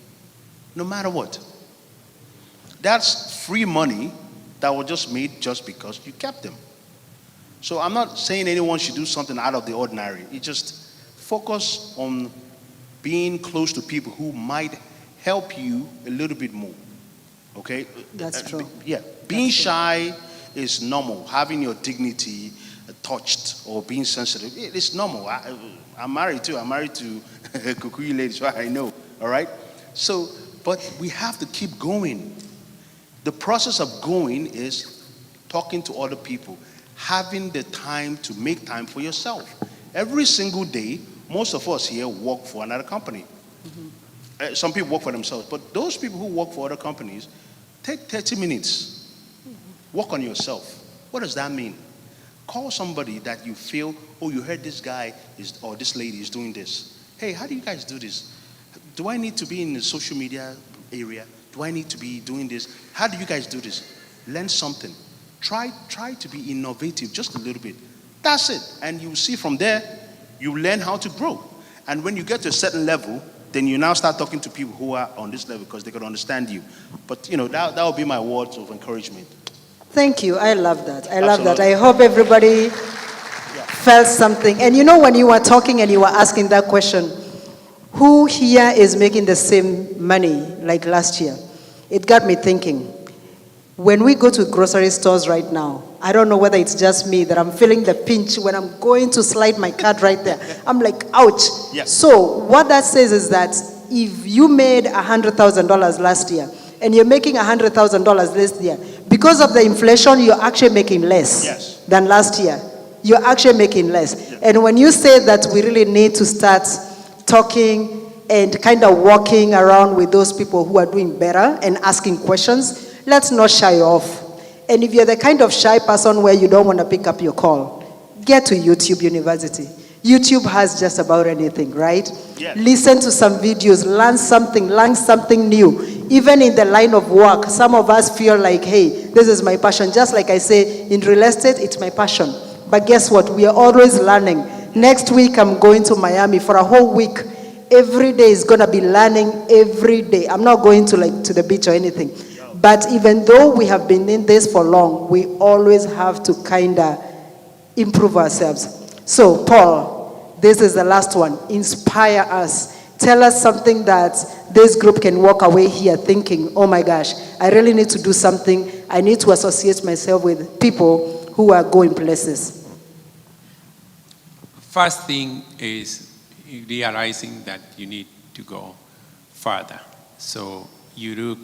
Speaker 14: no matter what. That's free money that was just made just because you kept them. So I'm not saying anyone should do something out of the ordinary. You just focus on being close to people who might help you a little bit more. Okay?
Speaker 12: That's true.
Speaker 14: Yeah. Being shy is normal. Having your dignity touched or being sensitive, it's normal. I'm married too. I'm married to a Kikuyu lady, so I know. All right? So, but we have to keep going. The process of going is talking to other people, having the time to make time for yourself. Every single day, most of us here work for another company. Some people work for themselves, but those people who work for other companies, take 30 minutes. Work on yourself. What does that mean? Call somebody that you feel, oh, you heard this guy or this lady is doing this. Hey, how do you guys do this? Do I need to be in the social media area? Do I need to be doing this? How do you guys do this? Learn something. Try to be innovative just a little bit. That's it. And you see from there, you learn how to grow. And when you get to a certain level, then you now start talking to people who are on this level because they can understand you. But that will be my words of encouragement.
Speaker 12: Thank you. I love that. I love that. I hope everybody felt something. And when you were talking and you were asking that question, who here is making the same money like last year? It got me thinking. When we go to grocery stores right now, I don't know whether it's just me that I'm feeling the pinch when I'm going to slide my card right there. I'm like, ouch.
Speaker 14: Yes.
Speaker 12: So what that says is that if you made $100,000 last year and you're making $100,000 this year, because of the inflation, you're actually making less than last year. You're actually making less. Yeah. And when you say that we really need to start talking and kind of walking around with those people who are doing better and asking questions, let's not shy off. And if you're the kind of shy person where you don't want to pick up your call, get to YouTube University. YouTube has just about anything, right? Yeah. Listen to some videos, learn something new. Even in the line of work, some of us feel like, hey, this is my passion. Just like I say, in real estate, it's my passion. But guess what? We are always learning. Next week, I'm going to Miami for a whole week. Every day is going to be learning every day. I'm not going to the beach or anything. But even though we have been in this for long, we always have to kind of improve ourselves. So, Paul, this is the last one. Inspire us. Tell us something that this group can walk away here thinking, oh my gosh, I really need to do something. I need to associate myself with people who are going places.
Speaker 11: First thing is realizing that you need to go further. So you look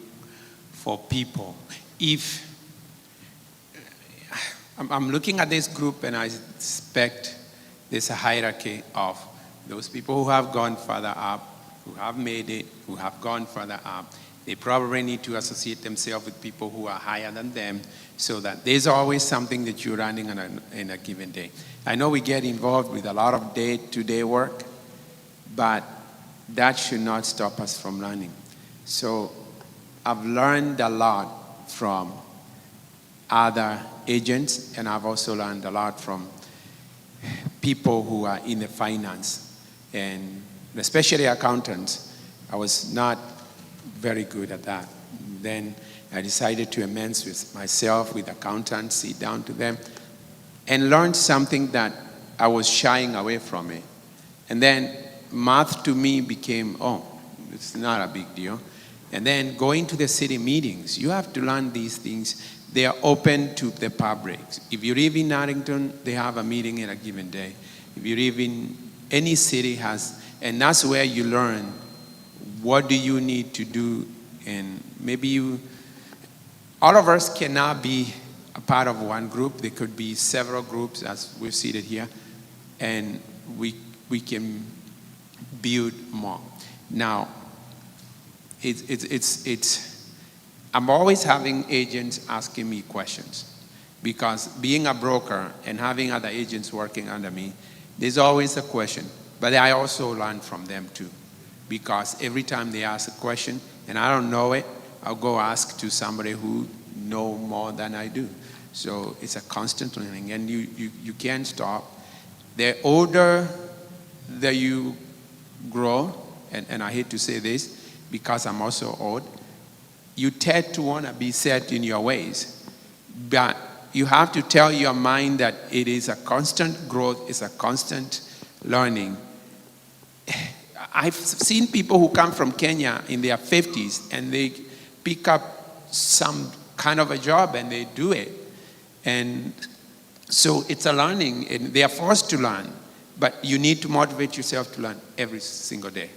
Speaker 11: for people. If I'm looking at this group and I expect there's a hierarchy of those people who have gone further up, who have made it, who have gone further up. They probably need to associate themselves with people who are higher than them so that there's always something that you're running in a given day. I know we get involved with a lot of day-to-day work, but that should not stop us from learning. So I've learned a lot from other agents, and I've also learned a lot from people who are in the finance, and especially accountants. I was not very good at that. Then I decided to immerse with myself, with accountants, sit down to them, and learn something that I was shying away from it. And then math to me became, it's not a big deal. And then going to the city meetings, you have to learn these things. They are open to the public. If you live in Arlington, they have a meeting in a given day. If you live in any city and that's where you learn what do you need to do. And maybe all of us cannot be a part of one group. There could be several groups as we've seated here, and we can build more. Now, I'm always having agents asking me questions, because being a broker and having other agents working under me, there's always a question. But I also learn from them too, because every time they ask a question and I don't know it, I'll go ask to somebody who knows more than I do. So it's a constant learning, and you can't stop. The older that you grow, and I hate to say this, because I'm also old, you tend to want to be set in your ways. But you have to tell your mind that it is a constant growth, it's a constant learning. I've seen people who come from Kenya in their 50s and they pick up some kind of a job and they do it. And so it's a learning, and they are forced to learn, but you need to motivate yourself to learn every single day.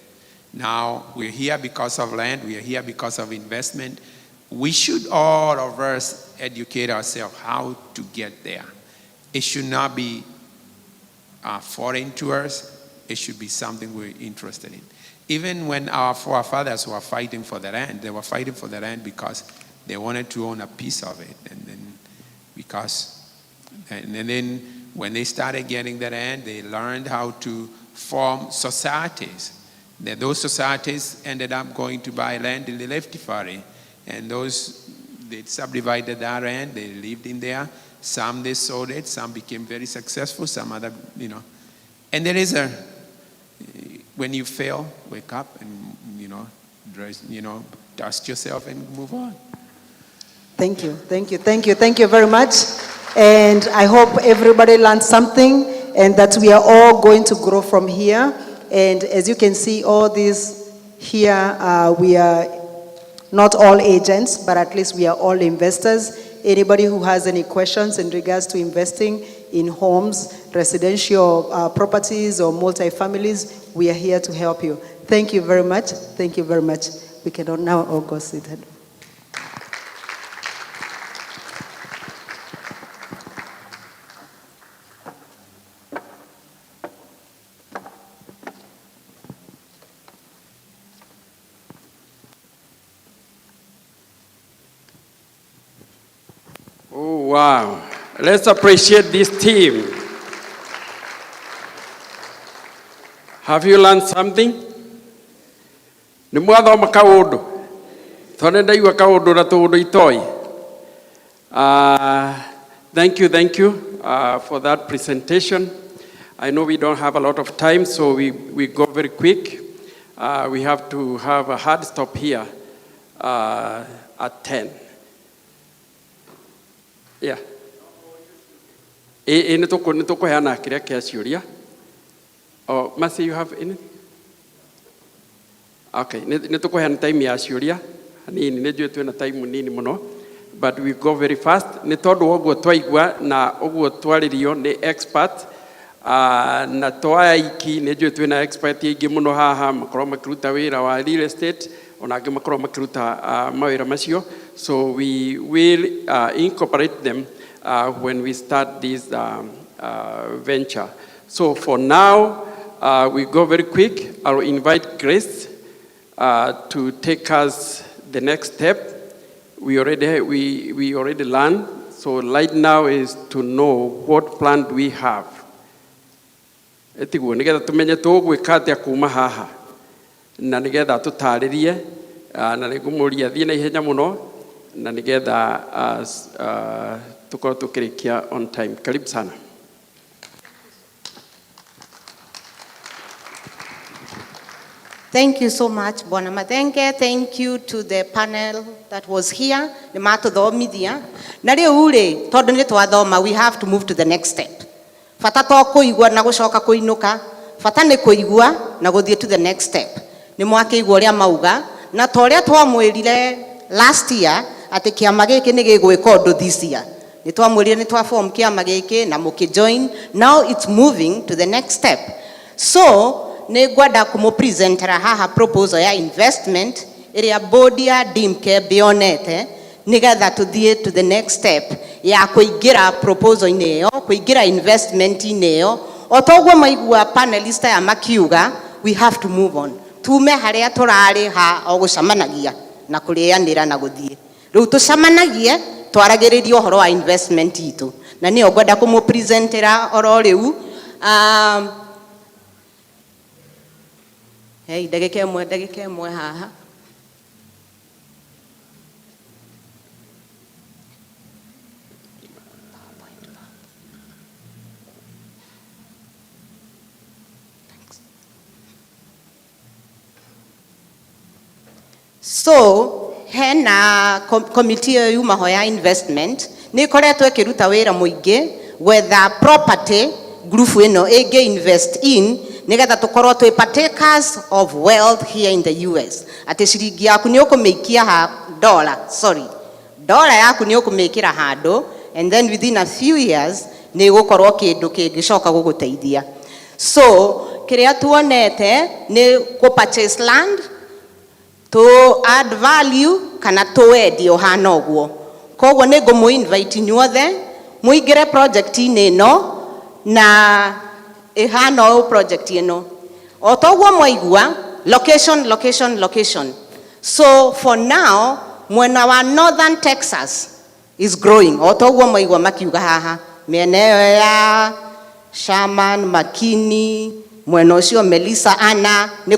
Speaker 11: Now, we're here because of land, we are here because of investment. We should all of us educate ourselves how to get there. It should not be foreign to us. It should be something we're interested in. Even when our forefathers were fighting for the land, they were fighting for the land because they wanted to own a piece of it. And then when they started getting the land, they learned how to form societies. Then those societies ended up going to buy land in the Lefty Valley. And they subdivided that land, they lived in there. Some they sold it, some became very successful, some other, And there is when you fail, wake up and, dust yourself and move on.
Speaker 12: Thank you very much. And I hope everybody learned something and that we are all going to grow from here. And as you can see, all these here, we are not all agents, but at least we are all investors. Anybody who has any questions in regards to investing in homes, residential properties, or multi-families, we are here to help you. Thank you very much. Thank you very much. We can now all go seated.
Speaker 7: Oh, wow. Let's appreciate this team. Have you learned something? Nimwathoma kaundu. Thone ndaiwa kaundu na tundu itoi. Thank you for that presentation. I know we don't have a lot of time, so we go very quick. We have to have a hard stop here at 10. Yeah. Nituko heana kiria kia ciuria. Oh, Mercy, you have any? Okay, nituko heana time ya ciuria. Nini nejue twina time nini muno, but we go very fast. Ni tondu oguo twaigua na oguo twaririo ni expert. Na toa iki nejue twina expert ingi muno haha makorwo makiruta wira wa real estate onangi makorwo makiruta mawira macio. So we will incorporate them when we start this venture. So for now, we go very quick. I'll invite Grace to take us the next step. We already learned. So right now is to know what plan do we have. Etiguo nigetha tumenye tugwika atia kuma haha na nigetha tutaririe na nigumuria thie na ihenya muno na nigetha tukorwo tukirikia on time. Karibu sana.
Speaker 13: Thank you so much, Bwana Mathenge. Thank you to the panel that was here. Ni matuthomithia. Na riu ri tondu ni twathoma, we have to move to the next step. Fata to kuigua na gucoka kuinuka. Fata ni kuigua na guthie to the next step. Ni mwakeigua uria mauga na to uria twamwirire last year ati kiama giki ni gigwika undu this year. Ni twamwirire ni twaform kiama giki na mukijoin. Now it's moving to the next step. So negwada kumopresentera haha proposal ya investment iria board ya Dimkeb yonete nigetha tuthie to the next step ya kuingira proposal ineo kuingira investment ineo otogwo maigua panelist ya makiuga we have to move on tume haria turari ha ogucamanagia na kurianira na guthie riu tucamanagie twaragiririe uhoro wa investment itu na ni ogwenda kumopresentera oro riu Hey, ndagika imwe haha. So, hena committee yu mahoya investment ni koretwo ikiruta wira muingi whether property group ino ege invest in nigetha tukorwo twi partakers of wealth here in the US. Ati ciringi yaku ni ukumikia ha dollar yaku ni ukumikira handu, and then within a few years ni gukorwo kindu kingicoka guguteithia. So kiria tuonete ni ku purchase land to add value kana to endi ohana oguo. Koguo ni ngumu invite inyuothe muingire project ino na ihana o project ino. Otoguo mwaigua location. So for now mwena wa Northern Texas is growing. Otoguo mwaigua makiuga haha mieneo ya Sherman, Makini, mwena ucio Melissa, Anna ni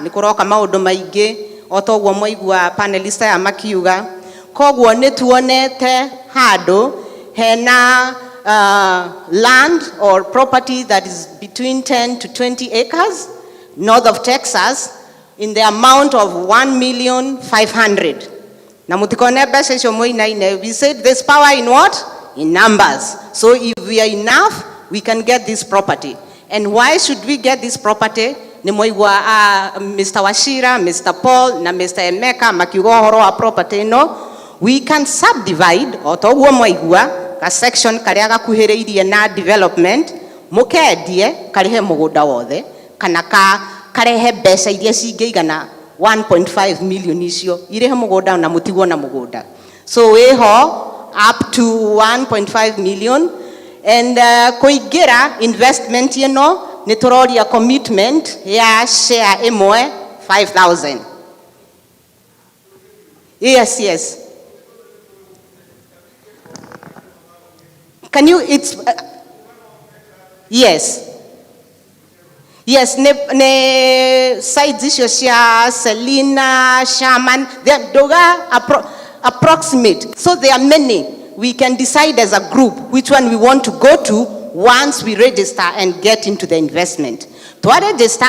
Speaker 13: kuroka maundu maingi. Otoguo mwaigua panelista ya makiuga. Koguo ni tuonete handu hena land or property that is between 10 to 20 acres north of Texas in the amount of 1,500,000. Na mutikone besa icio muinaine. We said there's power in what? In numbers. So if we are enough, we can get this property. And why should we get this property? Ni moigwa Mr. Washira, Mr. Paul na Mr. Emeka makiuga horo wa property no. We can subdivide otoguo moigwa ka section karia gakuhiriirie na development mukendie karihe mugunda wothe kana karehe mbeca iria cingeigana 1.5 million icio irihe mugunda na mutigwo na mugunda. So weho up to 1.5 million, and kuingira investment ino ni turoria commitment ya share imwe 5,000. Yes. Can you, yes, ne sites icio cia Selina, Sherman, they are approximate. So there are many. We can decide as a group which one we want to go to once we register and get into the investment. To register,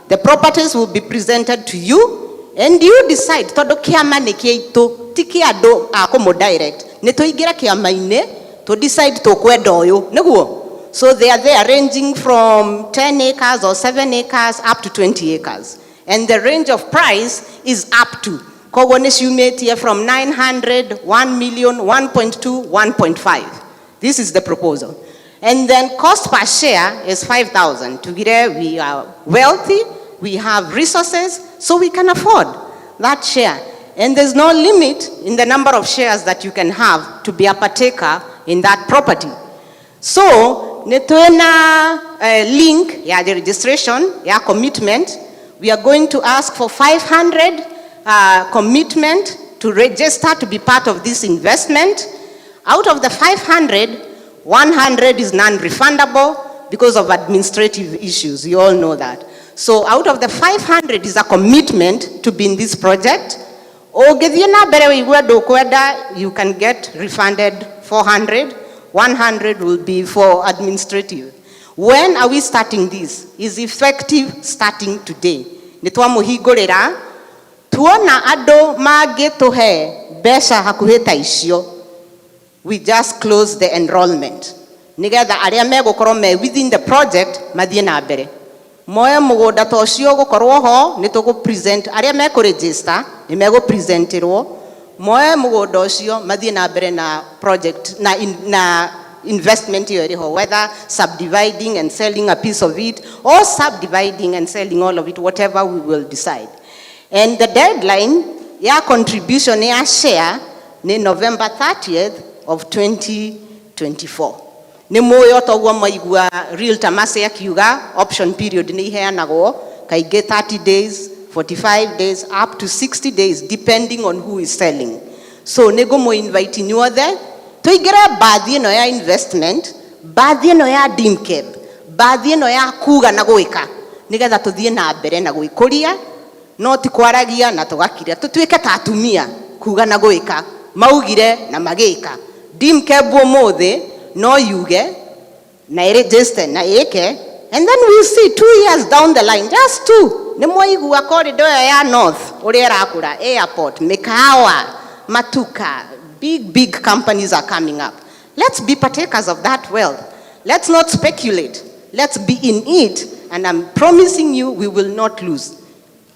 Speaker 13: the properties will be presented to you and you decide. Todo kiama ni kiaitu, tiki ado akomo direct. Neto igira kiama ine, to decide to kwenda oyo. Neguo. So they are there ranging from 10 acres or 7 acres up to 20 acres. And the range of price is up to. Kogones you made here from 900, 1 million, 1.2, 1.5. This is the proposal. And then cost per share is 5,000. Together we are wealthy, we have resources, so we can afford that share. And there's no limit in the number of shares that you can have to be a partaker in that property. So, netuena link, yeah, the registration, yeah, commitment. We are going to ask for 500 commitment to register to be part of this investment. Out of the 500, 100 is non-refundable because of administrative issues. You all know that. So out of the 500 is a commitment to be in this project. You can get refunded 400. 100 will be for administrative. When are we starting this? Is effective starting today. Nitwamuhigurira tuona ado magituhe besha hakuheta isio. We just close the enrollment. Nigetha aria megukorwo me within the project mathie na mbere. Moya mugunda tocio gukorwo ho nitugu present aria me ku register ni mego presentirwo. Moya mugunda ucio mathie na mbere na project na investment yo iriho, whether subdividing and selling a piece of it or subdividing and selling all of it, whatever we will decide. And the deadline ya contribution ya share ni November 30th of 2024. Ni moyo toguo maigua realtor mase akiuga option period ni iheanagwo kaige 30 days, 45 days up to 60 days depending on who is selling. So nego mo invite nyuothe tuigire baadhi ino ya investment, baadhi ino ya Dimkeb, baadhi ino ya kuga na gwika nigetha tuthie na mbere na gwikuria no ti kwaragia na tugakiria tutuike ta atumia kuga na gwika maugire na magika. Dimkeb omothe no yuge na register na eke, and then we'll see 2 years down the line, just 2. Ni moigua corridor ya north uri erakura airport, mikawa, matuka, big companies are coming up. Let's be partakers of that wealth. Let's not speculate. Let's be in it, and I'm promising you we will not lose.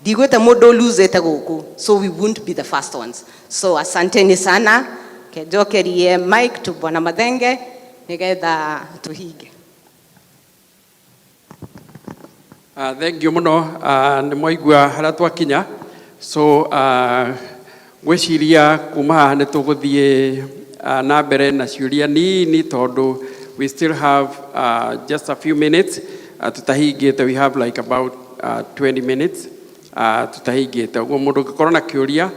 Speaker 13: Digweta modo lose etagoku, so we won't be the first ones. So asanteni sana, kejokerie Mike to Bwana Madenge, nigetha tuhige.
Speaker 7: Thank you muno, nĩ mwaigua harĩa twakinya. So gwĩciria kuma haha nĩ tũgũthiĩ na mbere na ciũria nini tondũ we still have just a few minutes. Tutahingĩte, we have like about 20 minutes. Tutahingĩte. Ũguo mũndũ ũngĩkorwo na kĩũria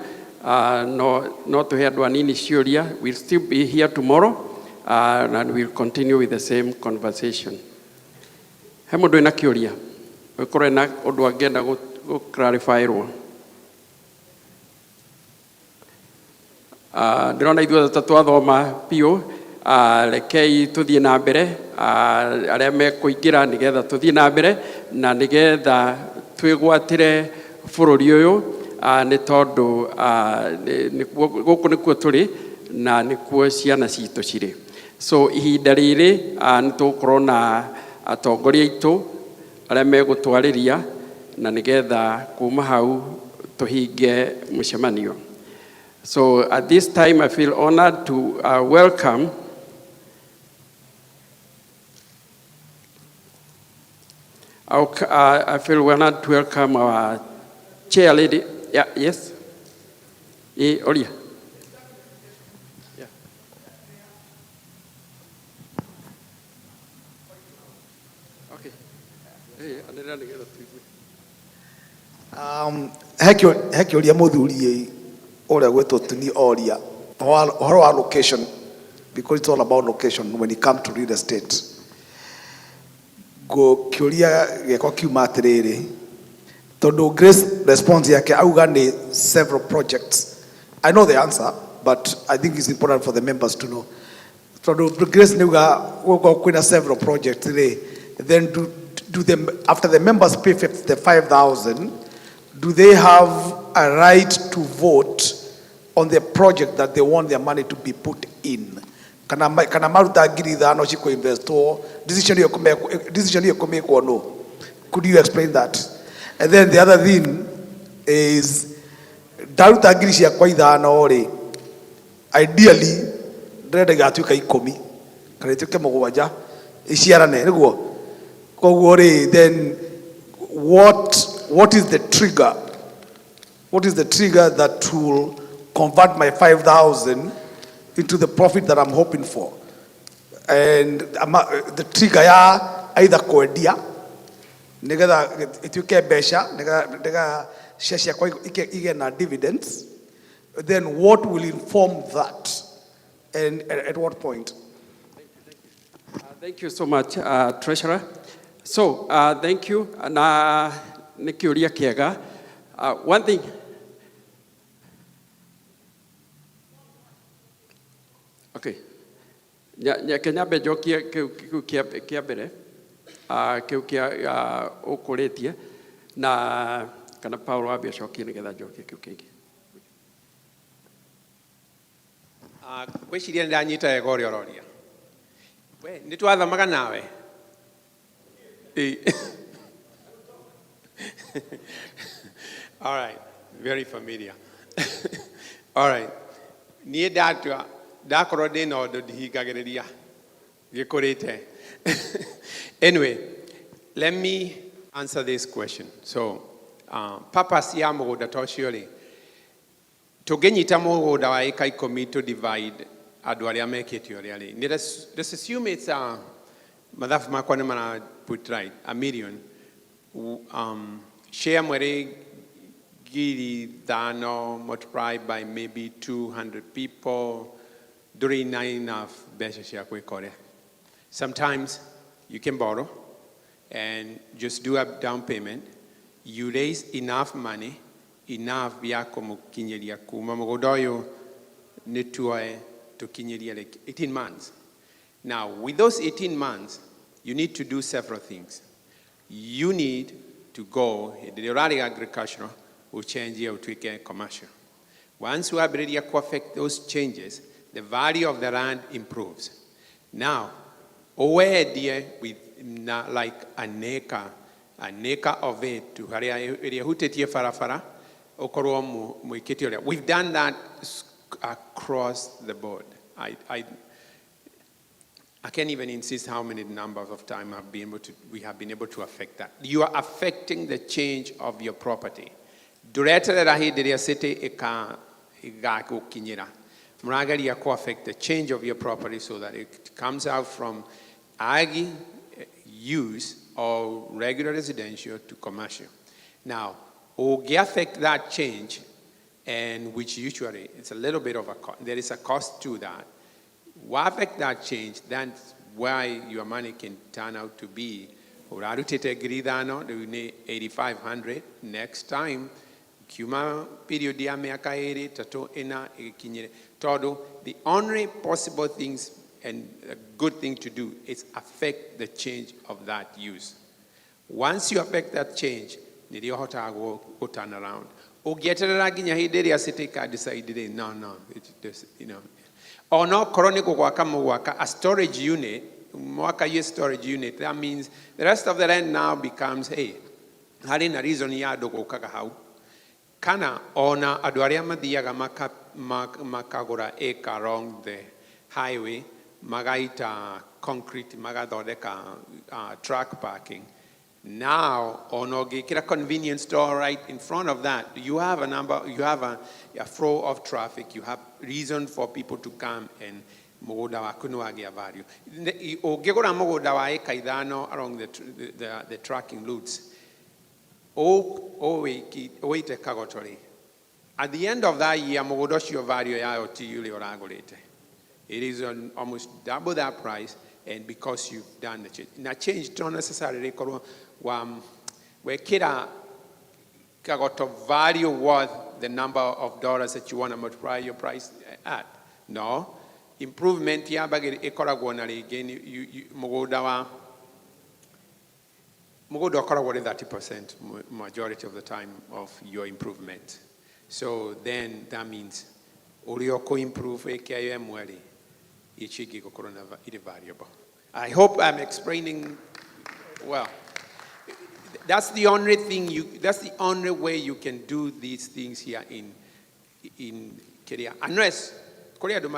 Speaker 7: no tũhe andũ anini ciũria. We'll still be here tomorrow and we'll continue with the same conversation. He mũndũ ena kĩũria? Ũkorwo na ũndũ angĩenda gũ-clarify-rwo. Ndĩrona ithuothe twathoma biũ, rekei tũthiĩ na mbere, arĩa mekũingĩra nĩgetha tũthiĩ na mbere na nĩgetha twĩgwatĩre bũrũri ũyũ, nĩ tondũ gũkũ nĩkuo tũrĩ na nĩkuo ciana citũ cirĩ. So ihinda rĩrĩ nĩ tũgũkorwo na atongoria aitũ arĩa megũtwarĩria na nĩgetha kuma hau tũhinge mũcemanio. So at this time I feel honored to welcome I feel honored to welcome our chair lady. Yeah, yes. Olia. Yeah. Okay.
Speaker 2: Heki oria muthuri oria gwetwo tuni oria horo wa location, because it's all about location when it comes to real estate. Go kiuria geko kiuma atiriri tondu Grace response yake auga ni several projects. I know the answer, but I think it's important for the members to know. Tondu Grace niuga go kwina several projects today, then do them after the members pay 55,000, do they have a right to vote on the project that they want their money to be put in? Kana maruta ngiri ithano ciko investwo, decision hiyo kumekwo no. Could you explain that? And then the other thing is, daruta ngiri ciakwa ithano ri, ideally ndĩrenda igatuĩka 10 kana ituĩke 7 iciarane nĩguo. Koguo ri, then what is the trigger? What is the trigger that will convert my 5,000 into the profit that I'm hoping for? And the trigger ya either kwendia nigetha ituike mbeca nigetha share ciakwa ige na dividends. Then what will inform that, and at what point?
Speaker 7: Thank you so much, Treasurer. So thank you. Na nikiuria kiega. One thing. Okay. Kenya bejokia kia bere. Kia ukuretie. Na kana Paulo abia shoki nigetha jokia kingi.
Speaker 11: Gwĩciria ndanyita ego ũrĩa ũroria. We nĩ twathamaga nawe. All right, very familiar. All right. Niĩ ndakorwo ndĩna ũndũ ndihingagĩrĩria gĩkũrĩte. Anyway, let me answer this question. So, purpose ya mũgũnda ta ũcio rĩ, tũngĩnyita mũgũnda wa ĩka 10 to divide andũ arĩa mekĩte ũrĩa rĩ. Let's assume it's mathabu makwa nĩ mara put right, 1 million. Share mwere giri thano multiplied by maybe 200 people during 9 of beca cia kwĩkore. Sometimes you can borrow and just do a down payment. You raise enough money, enough ya kũmũkinyĩria kuma mũgũnda ũyũ nĩ tuoe tũkinyĩrie like 18 months. Now, with those 18 months, you need to do several things. You need to go, the rural agricultural will change here to commercial. Once you are ready to affect those changes, the value of the land improves. Now, over there with like an acre of it to haria area hutetie farafara okorwo muikite oria. We've done that across the board. I can't even insist how many numbers of time we have been able to affect that. You are affecting the change of your property. Dureterera hidiria city ika kukinyira. Muragaria ko affect the change of your property so that it comes out from agi use or regular residential to commercial. Now, we affect that change, and which usually it's a little bit of a cost. There is a cost to that. We affect that change. That's why your money can turn out to be. 8,500 next time. Kuma period ya miaka iri tatu ina ikinyere. Todo the only possible things and a good thing to do is affect the change of that use. Once you affect that change, nidio hota go turn around. O geterera ginya hideri asite ka decide no it you know. Or no chronicle waka a storage unit, mwaka ye storage unit. That means the rest of the land now becomes hari na reason ya dogo kaka hau. Kana ona aduaria madiaga makagora eka along the highway, magaita concrete, magadodeka truck parking. Now, onogi kira convenience store right in front of that. You have a flow of traffic. You have reason for people to come and mogoda wa kunuagia value. Ogegora mogoda wa eka idano along the trucking routes. At the end of that year, mogodoshi value ya otiyuli oragolete. It is almost double that price, and because you've done the change. Now change don't necessarily where kira kagoto value worth the number of dollars that you want to multiply your price at. No. Improvement ya bagere ekoragwonali again you mogodawa Mogodo okoragwore 30% majority of the time of your improvement. So then that means ulioko improve ekiayo mweli ichigi kokorona variable. I hope I'm explaining well. That's the only thing that's the only way you can do these things here in Korea. Unless Korea do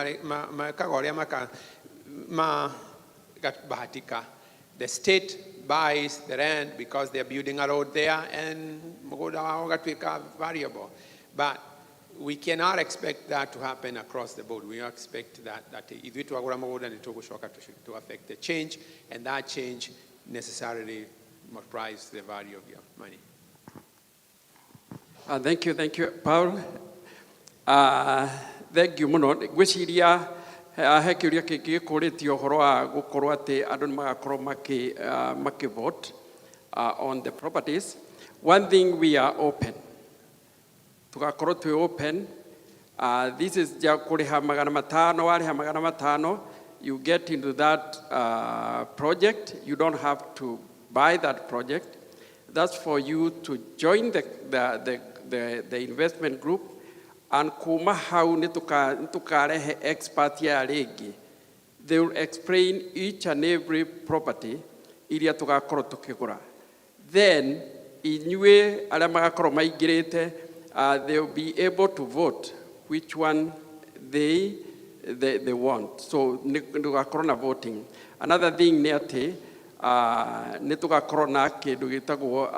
Speaker 11: the state buys the land because they're building a road there and variable. But we cannot expect that to happen across the board. We expect that if it to affect the change, and that change necessarily multiplies the value of your money.
Speaker 7: Thank you, Paul. Thank you, Mono. Gwiciria hekiuria kiki kuritio horo wa gukorwo ati andu magakorwo maki vote on the properties. One thing, we are open. Tugakorwo twi open. This is ja kuriha magana matano, wariha magana matano. You get into that project. You don't have to buy that project. That's for you to join the investment group. And kuma hau nitukarehe expert ya regi. They will explain each and every property iria tugakorwo tukigura. Then inyue aria magakorwo maingirite they will be able to vote which one they want. So nitugakorwo na voting. Another thing ni ati nitugakorwo na kindu gitagwo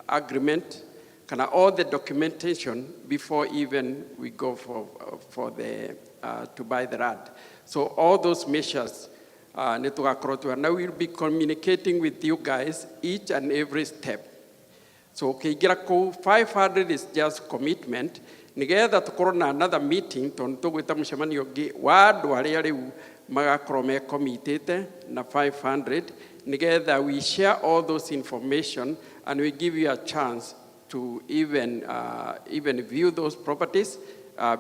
Speaker 7: agreement. All the documentation before even we go for the to buy the land. So all those measures, now we'll be communicating with you guys each and every step. So 500 is just commitment. Nigetha tukorwo na another meeting tondu gwita mucemanio gi wandu aria riu magakorwo me committed na 500. Nigetha we share all those information and we give you a chance to even view those properties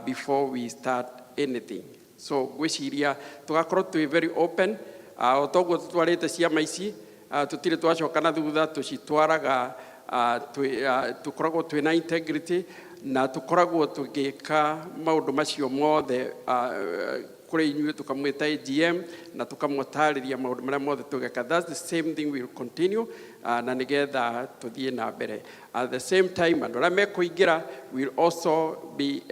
Speaker 7: before we start anything. So gwiciria tugakorwo twi very open. Otoguo tutwarite ciama ici tutire twacokana thutha tucitwaraga tukoragwo twina integrity na tukoragwo tugika maundu macio mothe kuri inyuĩ tukamwĩta AGM na tukamũtarĩria maũndũ marĩa mothe tũgeka. That's the same thing will continue na nĩgetha tũthiĩ na mbere. At the same time, andũ arĩa mekũingĩra will also be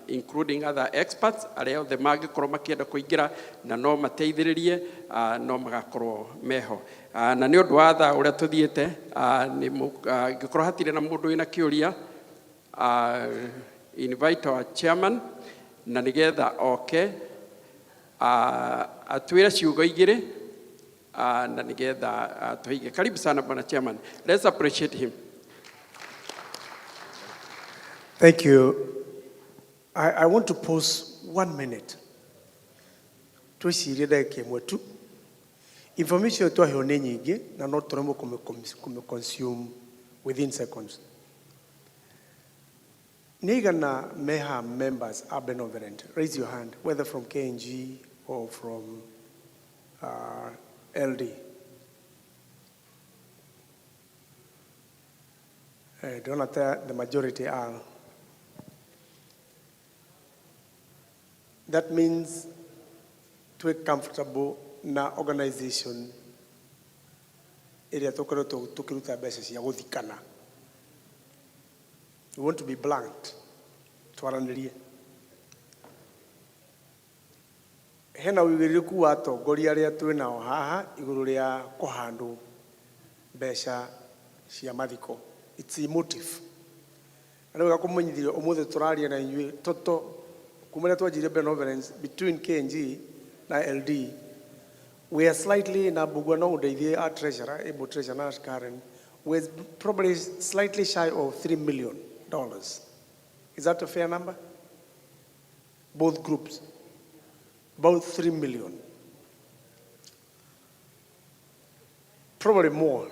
Speaker 7: including other experts arĩa othe mangĩkorwo makĩenda kũingĩra na no mateithĩrĩrie no magakorwo meho. Na nĩ ũndũ wa thaa ũrĩa tũthiĩte ngĩkorwo hatirĩ na mũndũ wĩna kĩũria invite our chairman na nĩgetha oke atwĩre ciugo igĩrĩ na nĩgetha tũige. Karibu sana bwana chairman. Let's appreciate him.
Speaker 1: Thank you. I want to pause 1 minute. Twĩcirie ndagĩka ĩmwe tu. Information twaheo nĩ nyingĩ na no tũremwo consume within seconds. Nigana Meha members are benevolent. Raise your hand, whether from KNG or from LD. Donata, the majority are. That means to be comfortable na organization area tukiruta mbeca cia guthikana. We want to be blunt. Twaranĩrie. Hena wĩigĩrĩrĩku wa atongoria arĩa twĩnao haha igũrũ rĩa kũhandwo mbeca cia mathiko. It's emotive. Na rĩu kũmenyithio ũmũthĩ tũraria na inyuĩ toto kumana twanjire benevolence between KNG na LD. We are slightly in Abugwa no udeithie our treasurer, able treasurer Karen, with probably slightly shy of $3 million. Is that a fair number? Both groups, about 3 million. Probably more.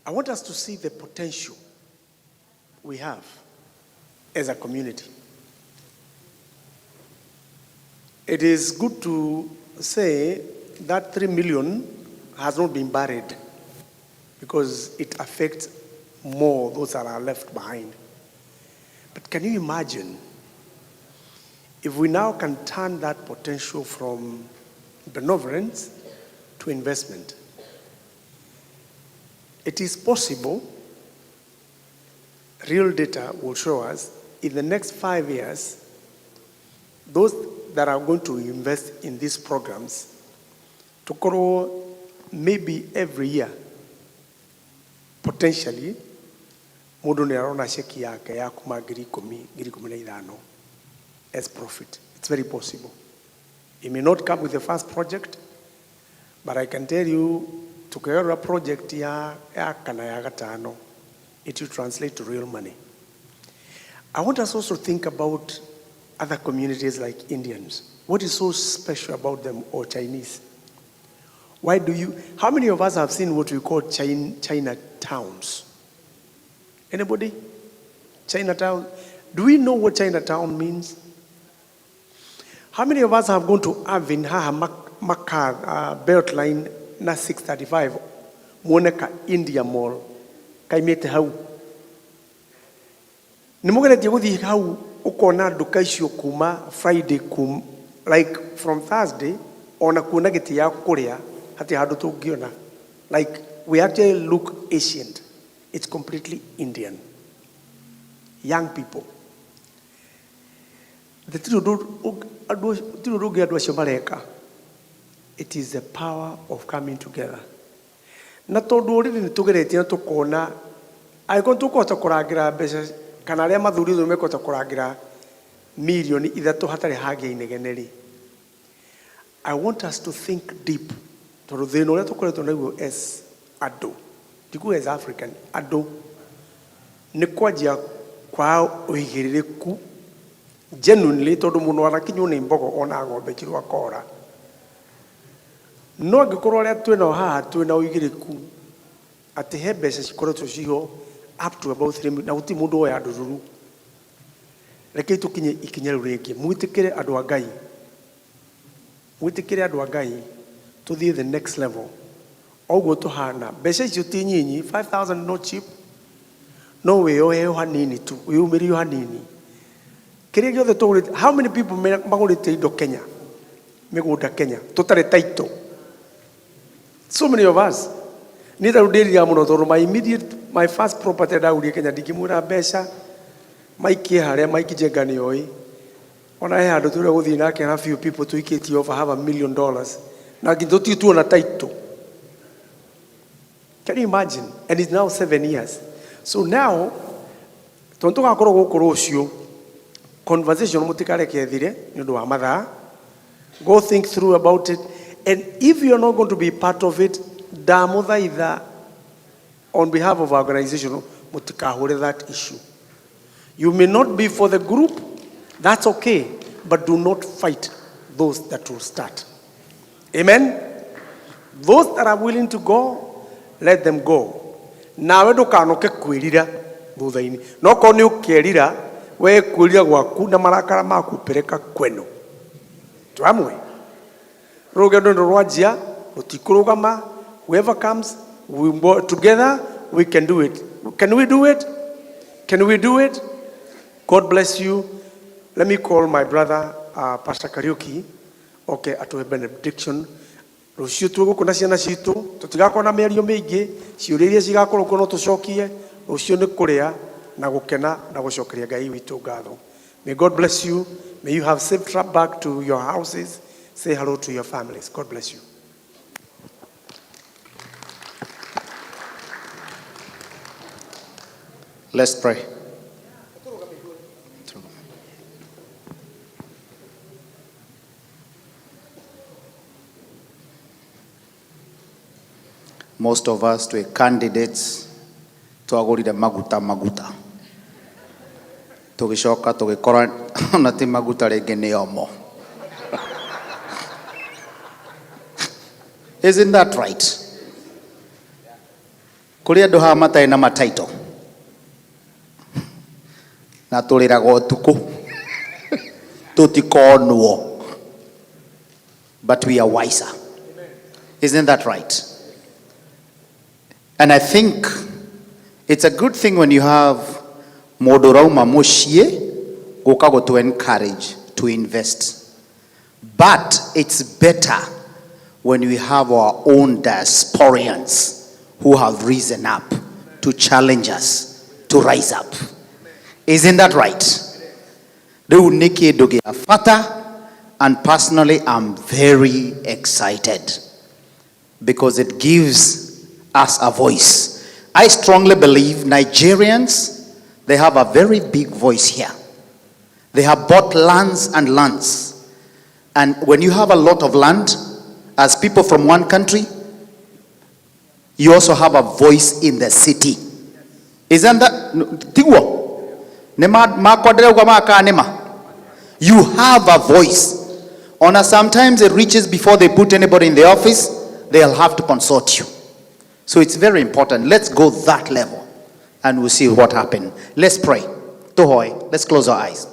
Speaker 1: I want us to see the potential we have as a community. It is good to say that 3 million has not been buried because it affects more those that are left behind. But can you imagine if we now can turn that potential from benevolence to investment? It is possible. Real data will show us in the next 5 years, those that are going to invest in these programs to grow maybe every year, potentially, mundu ni arona sheki yake ya kuma ngiri ikumi na ithano as profit. It's very possible. It may not come with the first project, but I can tell you, tukiona project ya kana ya gatano, it will translate to real money. I want us also to think about other communities like Indians. What is so special about them, or Chinese? How many of us have seen what we call China towns? Anybody? Chinatown? Do we know what Chinatown means? How many of us have gone to Avin, Makar, Beltline, na 635, Moneka, India Mall, Kaimete Hau? Nimogana Diodi Hau, Ukona, Dukaisho Kuma, Friday Kum, like from Thursday, on a Kunagetia Korea, Hati Hadoto Giona. Like we actually look Asian. It's completely Indian. Young people. It is the power of coming together. Na tondu uri ni tugeretie tukona aiko tukota kuragira mbeca kana aria mathurithwo mekota kuragira milioni 3 hatari hage inegeneri. I want us to think deep. Tondu thina uria tukoretwo naguo as ado. Tiku as African ado ni kwajia kwa uigiririku genuinely tondu muno arakinyo ni mbogo ona ngombe kirwa kora. No angĩkorwo arĩa twĩna haha twĩna ũigĩrĩku atĩ he mbeca cikoretwo ciho up to about 3 million na gũtirĩ mũndũ oya ndũrũru. Rekei tũkinye ikinya rĩu rĩngĩ mwĩtĩkĩre andũ a Ngai, mwĩtĩkĩre andũ a Ngai tũthiĩ the next level. Oguo tũhana mbeca icio ti nyinyi, 5,000 not cheap. No wĩyohe hanini tu, wĩyumĩrie hanini Kĩrĩa gĩothe tũgũrĩte, how many people magũrĩte indo Kenya? Mĩgũnda Kenya. Tũtarĩ title. So many of us. Nĩta rũndĩrĩria mũno tondũ my first property ndagũrire Kenya ndingĩmwĩra mbeca. Maikie harĩa Mike Jenga nĩ oĩ. Ona he handũ tũrĩa gũthiĩ nake na few people tũikĩtie over $500 million. Na ngĩtũtio tuona title. Can you imagine? And it's now 7 years. So now, tondũ tũgakorwo gũkũ rũciũ, conversation mũtikareke thire nĩ ũndũ wa mathaa. Go think through about it. And if you're not going to be part of it, ndamũthaitha on behalf of our organization, mũtikahũre that issue. You may not be for the group, that's okay, but do not fight those that will start. Amen? Those that are willing to go, let them go. Nawe ndũkanoke kwĩrira thutha-inĩ. No korwo nĩ ũkerira, we kwĩrira gwaku na marakara maku pereka kwenu. Twamwe. Rũgendo rwanjia, rũtikũrũgama, whoever comes, together we can do it. Can we do it? Can we do it? God bless you. Let me call my brother, Pastor Kariuki. Okay, atuhe benediction. Rũciũ tũgũkũ na ciana citũ, tũtigakorwo na mĩario mĩingĩ, ciũria iria cigakorwo kuo no tũcokie, rũciũ nĩ kũrĩa na gũkena na gũcokeria Ngai witũ ngatho. May God bless you. May you have safe trip back to your houses. Say hello to your families. God bless you.
Speaker 15: Let's pray. Most of us to candidates twagũrire maguta tũgĩcoka tũgĩkora ona ti maguta rĩngĩ nĩ omo. Isn't that right? Kũrĩ andũ haha matarĩ na mataito na tũrĩraga ũtukũ tũtikonwo, but we are wiser. Isn't that right? And I think it's a good thing when you have mũndũ rauma mũciĩ gũka to encourage to invest. But it's better when we have our own diasporians who have risen up to challenge us to rise up. Isn't that right? Rĩu nĩ kĩndũ gĩa bata, and personally I'm very excited because it gives us a voice. I strongly believe Nigerians, they have a very big voice here. They have bought lands and lands. And when you have a lot of land, as people from one country, you also have a voice in the city. Isn't that? You have a voice. Sometimes it reaches before they put anybody in the office, they'll have to consult you. So it's very important. Let's go that level and we'll see what happens. Let's pray. Tohoi, let's close our eyes.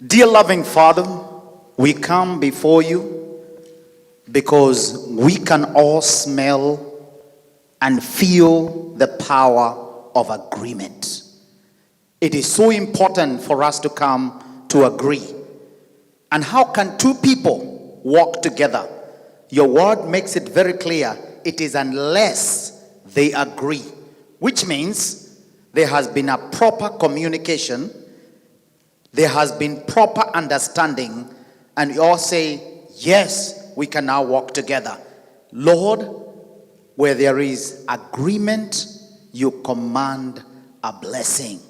Speaker 15: Dear loving Father, we come before you because we can all smell and feel the power of agreement. It is so important for us to come to agree. And how can two people walk together? Your word makes it very clear. It is unless they agree, which means there has been a proper communication, there has been proper understanding, and you all say, yes, we can now walk together. Lord, where there is agreement, you command a blessing.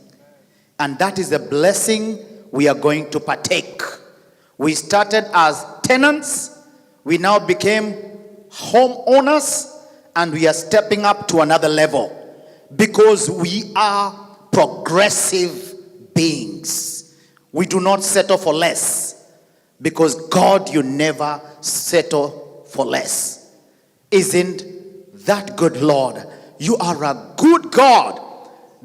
Speaker 15: And that is the blessing we are going to partake. We started as tenants, we now became homeowners, and we are stepping up to another level because we are progressive beings. We do not settle for less because God, you never settle for less. Isn't that good, Lord? You are a good God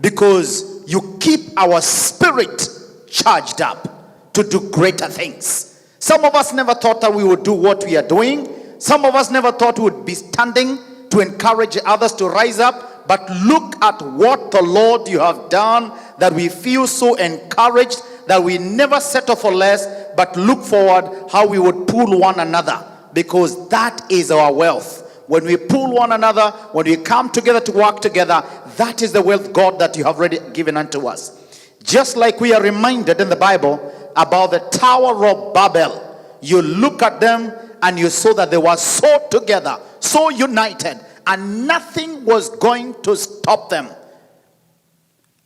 Speaker 15: because you keep our spirit charged up to do greater things. Some of us never thought that we would do what we are doing. Some of us never thought we would be standing to encourage others to rise up. But look at what the Lord you have done, that we feel so encouraged that we never settle for less, but look forward how we would pull one another, because that is our wealth. When we pull one another, when we come together to work together, that is the wealth, God, that you have already given unto us. Just like we are reminded in the Bible about the Tower of Babel. You look at them and you saw that they were so together, so united, and nothing was going to stop them.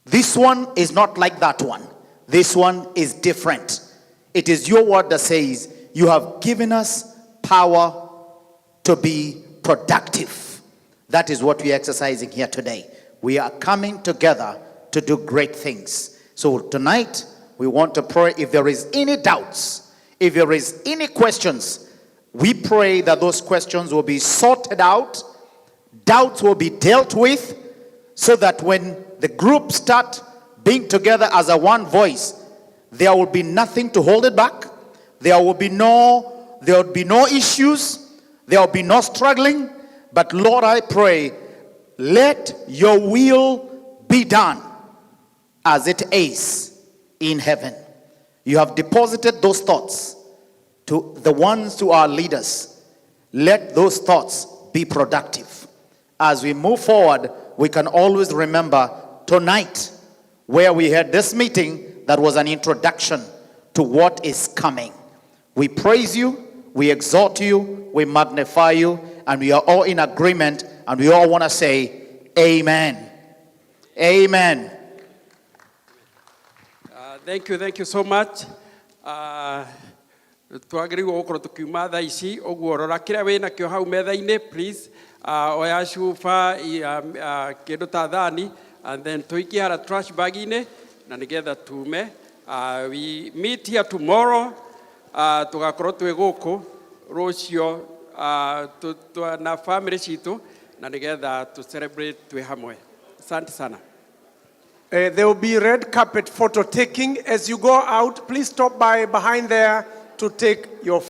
Speaker 15: This one is not like that one. This one is different. It is your word that says, you have given us power to be productive. That is what we are exercising here today. We are coming together to do great things. So tonight, we want to pray. If there is any doubts, if there is any questions, we pray that those questions will be sorted out, doubts will be dealt with, so that when the group start being together as a one voice, there will be nothing to hold it back. There will be no issues. There will be no struggling. But Lord, I pray, let your will be done as it is in heaven. You have deposited those thoughts to the ones who are leaders. Let those thoughts be productive. As we move forward, we can always remember tonight where we had this meeting that was an introduction to what is coming. We praise you, we exalt you, we magnify you, and we are all in agreement, and we all want to say amen. Amen.
Speaker 7: Thank you so much. Twagiriwo gukoro tukiuma thaa ici uguo rora kira wina kio hau metha-ini please oya cuba kindu ta thani and then tuikie hara trash bag-ini na nigetha tume. We meet here tomorrow, tugakorwo twi guku rucio na family citu na nigetha to celebrate twi hamwe. Asante sana.
Speaker 1: There will be red carpet photo taking. As you go out, please stop by behind there to take your